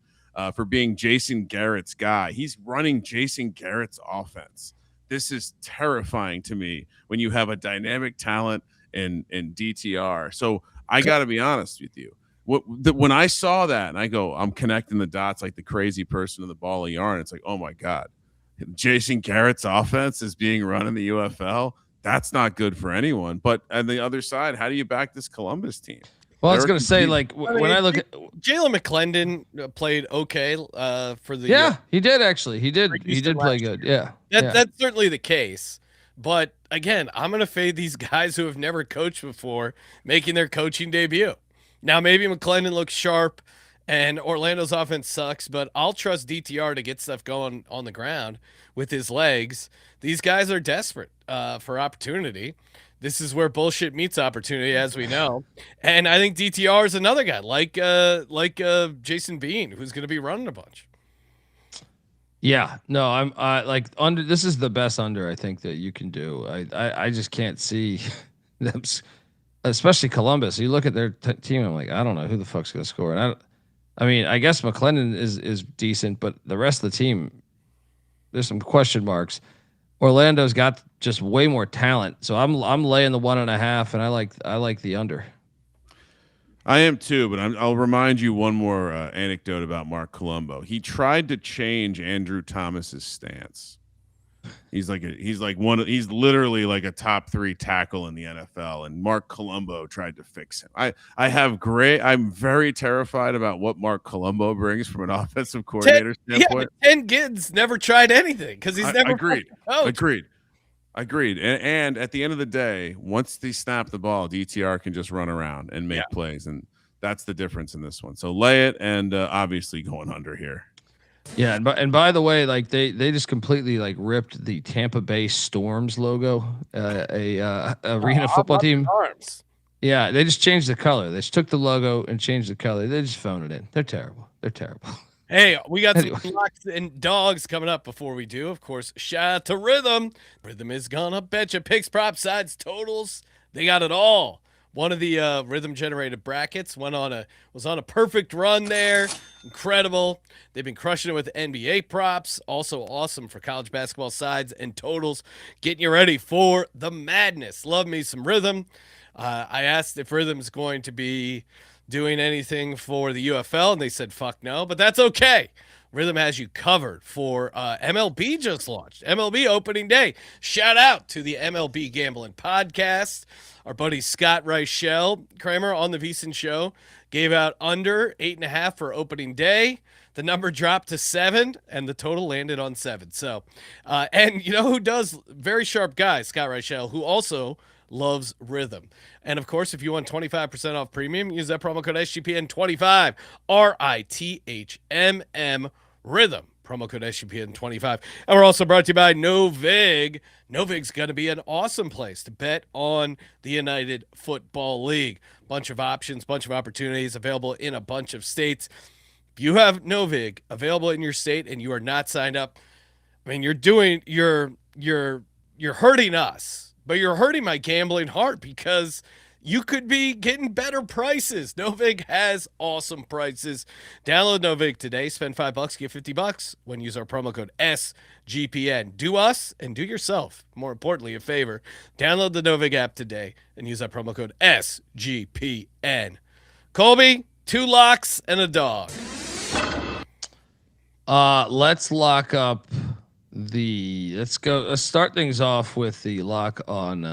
for being Jason Garrett's guy, he's running Jason Garrett's offense. This is terrifying to me when you have a dynamic talent in DTR. So I got to be honest with you. When I saw that and I go, I'm connecting the dots like the crazy person in the ball of yarn. It's like, oh my God, Jason Garrett's offense is being run in the UFL. That's not good for anyone. But on the other side, how do you back this Columbus team? Well, I was going to say, when I look at Jalen McClendon played okay for the. Yeah, he did actually. He did play good. Yeah, that's certainly the case. But again, I'm going to fade these guys who have never coached before making their coaching debut. Now, maybe McClendon looks sharp And Orlando's offense sucks, but I'll trust DTR to get stuff going on the ground with his legs. These guys are desperate for opportunity. This is where bullshit meets opportunity, as we know. And I think DTR is another guy like Jason Bean, who's going to be running a bunch. Yeah, no, I'm like under. This is the best under I think that you can do. I just can't see them, especially Columbus. You look at their team, I'm like, I don't know who the fuck's going to score. And I mean, I guess McClendon is decent, but the rest of the team, there's some question marks. Orlando's got just way more talent, so I'm laying the 1.5, and I like the under. I am too, but I'll remind you one more anecdote about Mark Colombo. He tried to change Andrew Thomas's stance. He's literally like a top 3 tackle in the NFL, and Mark Colombo tried to fix him. I'm very terrified about what Mark Colombo brings from an offensive coordinator standpoint. Yeah, Ken Giddens never tried anything because he's never Agreed. And at the end of the day, once they snap the ball, DTR can just run around and make plays, and that's the difference in this one. So lay it, and obviously going under here. Yeah, and by the way, like they just completely like ripped the Tampa Bay Storms logo, arena football team. Arms. Yeah, they just changed the color. They just took the logo and changed the color. They just phoned it in. They're terrible. Hey, we got some locks and dogs coming up before we do. Of course, shout out to Rhythm. Rhythm is gonna bet you picks, props, sides, totals. They got it all. One of the Rhythm generated brackets was on a perfect run there. Incredible. They've been crushing it with NBA props. Also awesome for college basketball sides and totals. Getting you ready for the madness. Love me some Rhythm. I asked if Rhythm's going to be doing anything for the UFL, and they said fuck no, but that's okay. Rhythm has you covered for MLB just launched. MLB opening day. Shout out to the MLB Gambling Podcast. Our buddy Scott Reichel, Kramer on the VSiN show, gave out under 8.5 for opening day. The number dropped to 7, and the total landed on 7. So, and you know who does? Very sharp guy, Scott Reichel, who also loves Rhythm. And of course, if you want 25% off premium, use that promo code SGPN25, RITHMM Rhythm. Promo code SGPN25. And we're also brought to you by Novig. Novig's going to be an awesome place to bet on the United Football League. Bunch of options, bunch of opportunities available in a bunch of states. If you have Novig available in your state and you are not signed up, I mean, you're hurting us, but you're hurting my gambling heart because you could be getting better prices. Novig has awesome prices. Download Novig today. Spend $5, get $50 when you use our promo code SGPN. Do us and do yourself, more importantly, a favor. Download the Novig app today and use that promo code SGPN. Colby, 2 locks and a dog. Let's lock up let's start things off with the lock on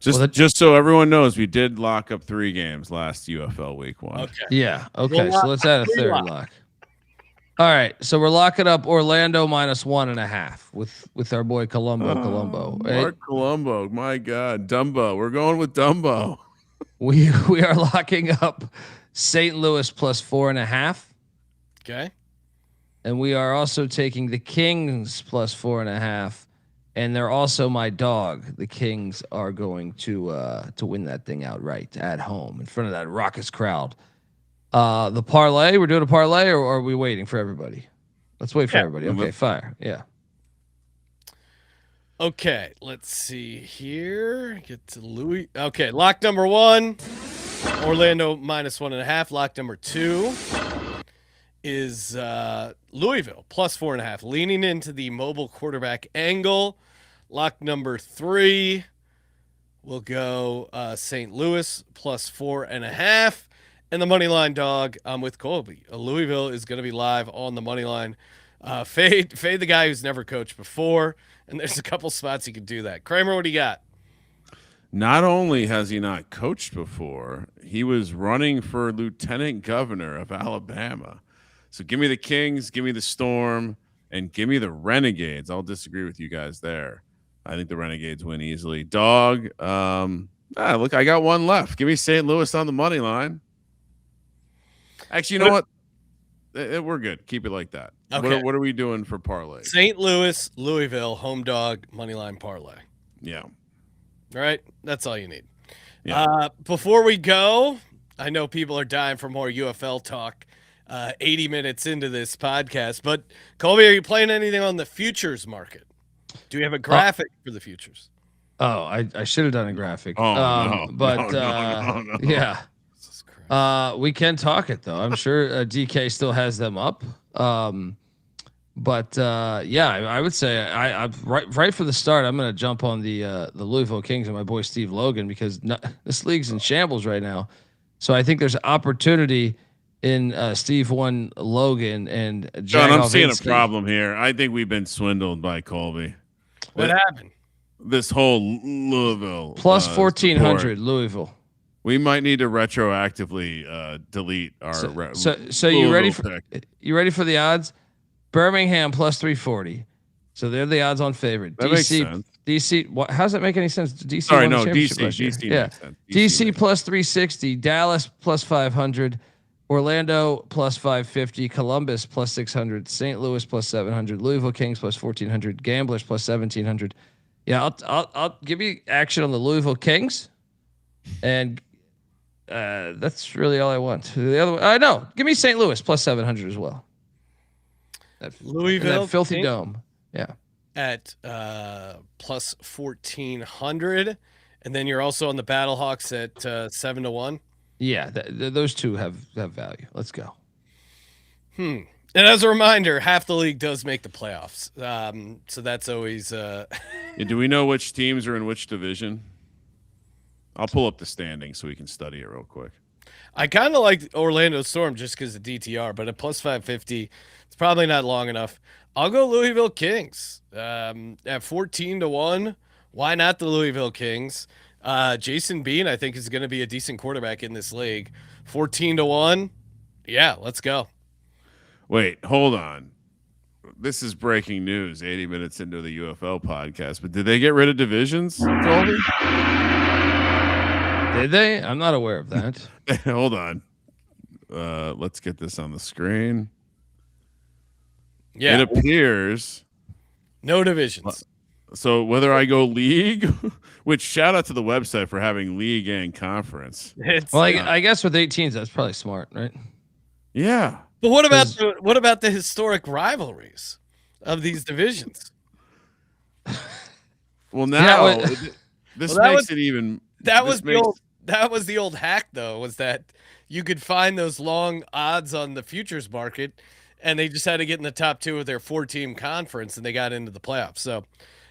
Just so everyone knows, we did lock up 3 games last UFL week 1. Okay. Yeah. Okay. So let's add a third lock. All right. So we're locking up Orlando minus 1.5 with our boy Colombo. Mark Colombo. My God. Dumbo. We're going with Dumbo. We are locking up St. Louis plus 4.5. Okay. And we are also taking the Kings plus 4.5. And they're also my dog. The Kings are going to win that thing outright at home in front of that raucous crowd. The parlay, we're doing a parlay, or are we waiting for everybody? Let's wait for everybody. Okay, fire. Yeah. Okay, let's see here. Get to Louis. Okay, lock number 1, Orlando minus 1.5. Lock number 2 is Louisville plus 4.5, leaning into the mobile quarterback angle. Lock number 3 will go St. Louis plus 4.5. And the money line dog, I'm with Colby. Louisville is going to be live on the money line. Fade the guy who's never coached before. And there's a couple spots you can do that. Kramer, what do you got? Not only has he not coached before, he was running for lieutenant governor of Alabama. So give me the Kings, give me the Storm, and give me the Renegades. I'll disagree with you guys there. I think the Renegades win easily. Dog, look, I got one left. Give me St. Louis on the money line. Actually, you know what? We're good. Keep it like that. Okay. What are we doing for parlay? St. Louis, Louisville, home dog, moneyline parlay. Yeah. All right. That's all you need. Yeah. Before we go, I know people are dying for more UFL talk 80 minutes into this podcast, but Colby, are you playing anything on the futures market? Do we have a graphic for the futures? Oh, I should have done a graphic. Oh, no. But No. yeah. We can talk it though. I'm sure DK still has them up. But I would say I right from the start, I'm going to jump on the Louisville Kings and my boy Steve Logan because this league's in shambles right now. So I think there's opportunity in Steve 1 Logan and John. I'm seeing a problem here. I think we've been swindled by Colby. What happened? This whole Louisville plus 1,400 Louisville. We might need to retroactively delete our. So you ready for the odds? Birmingham plus 340. So they're the odds on favorite. That makes sense. DC. What? How does that make any sense? DC. Sorry, won the no. championship DC. last year. DC. Yeah. Makes sense. DC plus 360. Dallas plus 500. Orlando plus 550. Columbus plus 600. St. Louis plus 700. Louisville Kings plus 1,400. Gamblers plus 1,700. Yeah, I'll give you action on the Louisville Kings, and that's really all I want. The other one, I know. Give me St. Louis plus 700 as well. Louisville, that filthy dome. Yeah. At plus 1,400, and then you're also on the Battlehawks at 7-1. Yeah, those two have value. Let's go. And as a reminder, half the league does make the playoffs, so that's always. Do we know which teams are in which division? I'll pull up the standings so we can study it real quick. I kind of like Orlando Storm just because of DTR, but at plus 550, it's probably not long enough. I'll go Louisville Kings at 14-1. Why not the Louisville Kings? Jason Bean, I think, is going to be a decent quarterback in this league. 14-1. Yeah, let's go. Wait, hold on. This is breaking news 80 minutes into the UFL podcast, but did they get rid of divisions, Colby? Did they? I'm not aware of that. Hold on. Let's get this on the screen. Yeah. It appears no divisions. So whether I go league, which shout out to the website for having league and conference. I guess with 8 teams, that's probably smart, right? Yeah. But what about the historic rivalries of these divisions? Well, now this makes it even. That was the old hack, though, was that you could find those long odds on the futures market, and they just had to get in the top 2 of their 4-team conference, and they got into the playoffs. So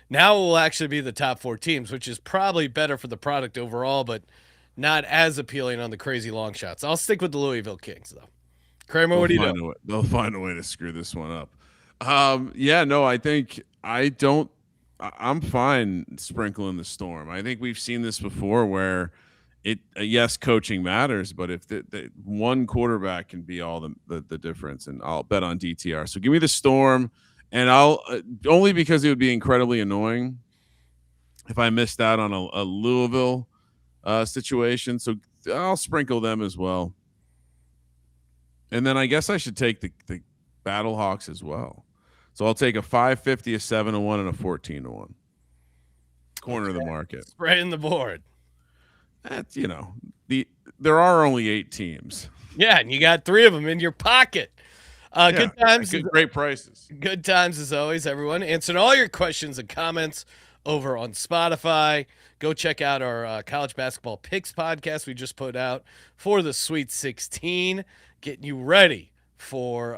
now it will actually be the top 4 teams, which is probably better for the product overall, but not as appealing on the crazy long shots. I'll stick with the Louisville Kings, though. Kramer, what do you do? They'll find a way to screw this one up. I think I'm fine sprinkling the Storm. I think we've seen this before where yes, coaching matters, but if the one quarterback can be all the difference, and I'll bet on DTR. So give me the Storm, and I'll only because it would be incredibly annoying if I missed out on a Louisville situation. So I'll sprinkle them as well. And then I guess I should take the Battlehawks as well. So I'll take a 550, a 7-1, and a 14-1. Corner of the market. Spreading the board. That's there are only 8 teams. Yeah, and you got 3 of them in your pocket. Good times, great prices. Good times as always, everyone. Answering all your questions and comments over on Spotify. Go check out our college basketball picks podcast we just put out for the Sweet 16, getting you ready for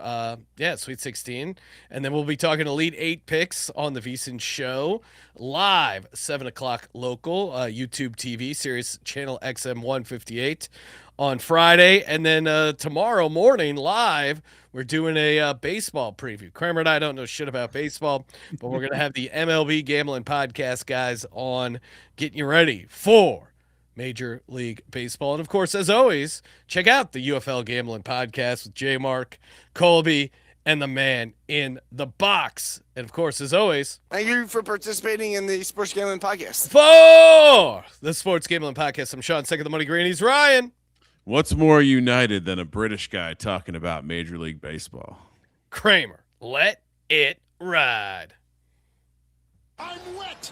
Sweet 16. And then we'll be talking Elite 8 picks on the VSiN show live 7:00 local YouTube TV Sirius channel XM 158 on Friday. And then tomorrow morning live we're doing a baseball preview. Kramer and I don't know shit about baseball, but we're going to have the MLB Gambling Podcast guys on, getting you ready for Major League Baseball. And, of course, as always, check out the UFL Gambling Podcast with J. Mark, Colby, and the man in the box. And, of course, as always, thank you for participating in the Sports Gambling Podcast. For the Sports Gambling Podcast, I'm Sean, second the Money Green. He's Ryan. What's more united than a British guy talking about Major League Baseball? Kramer, let it ride. I'm wet.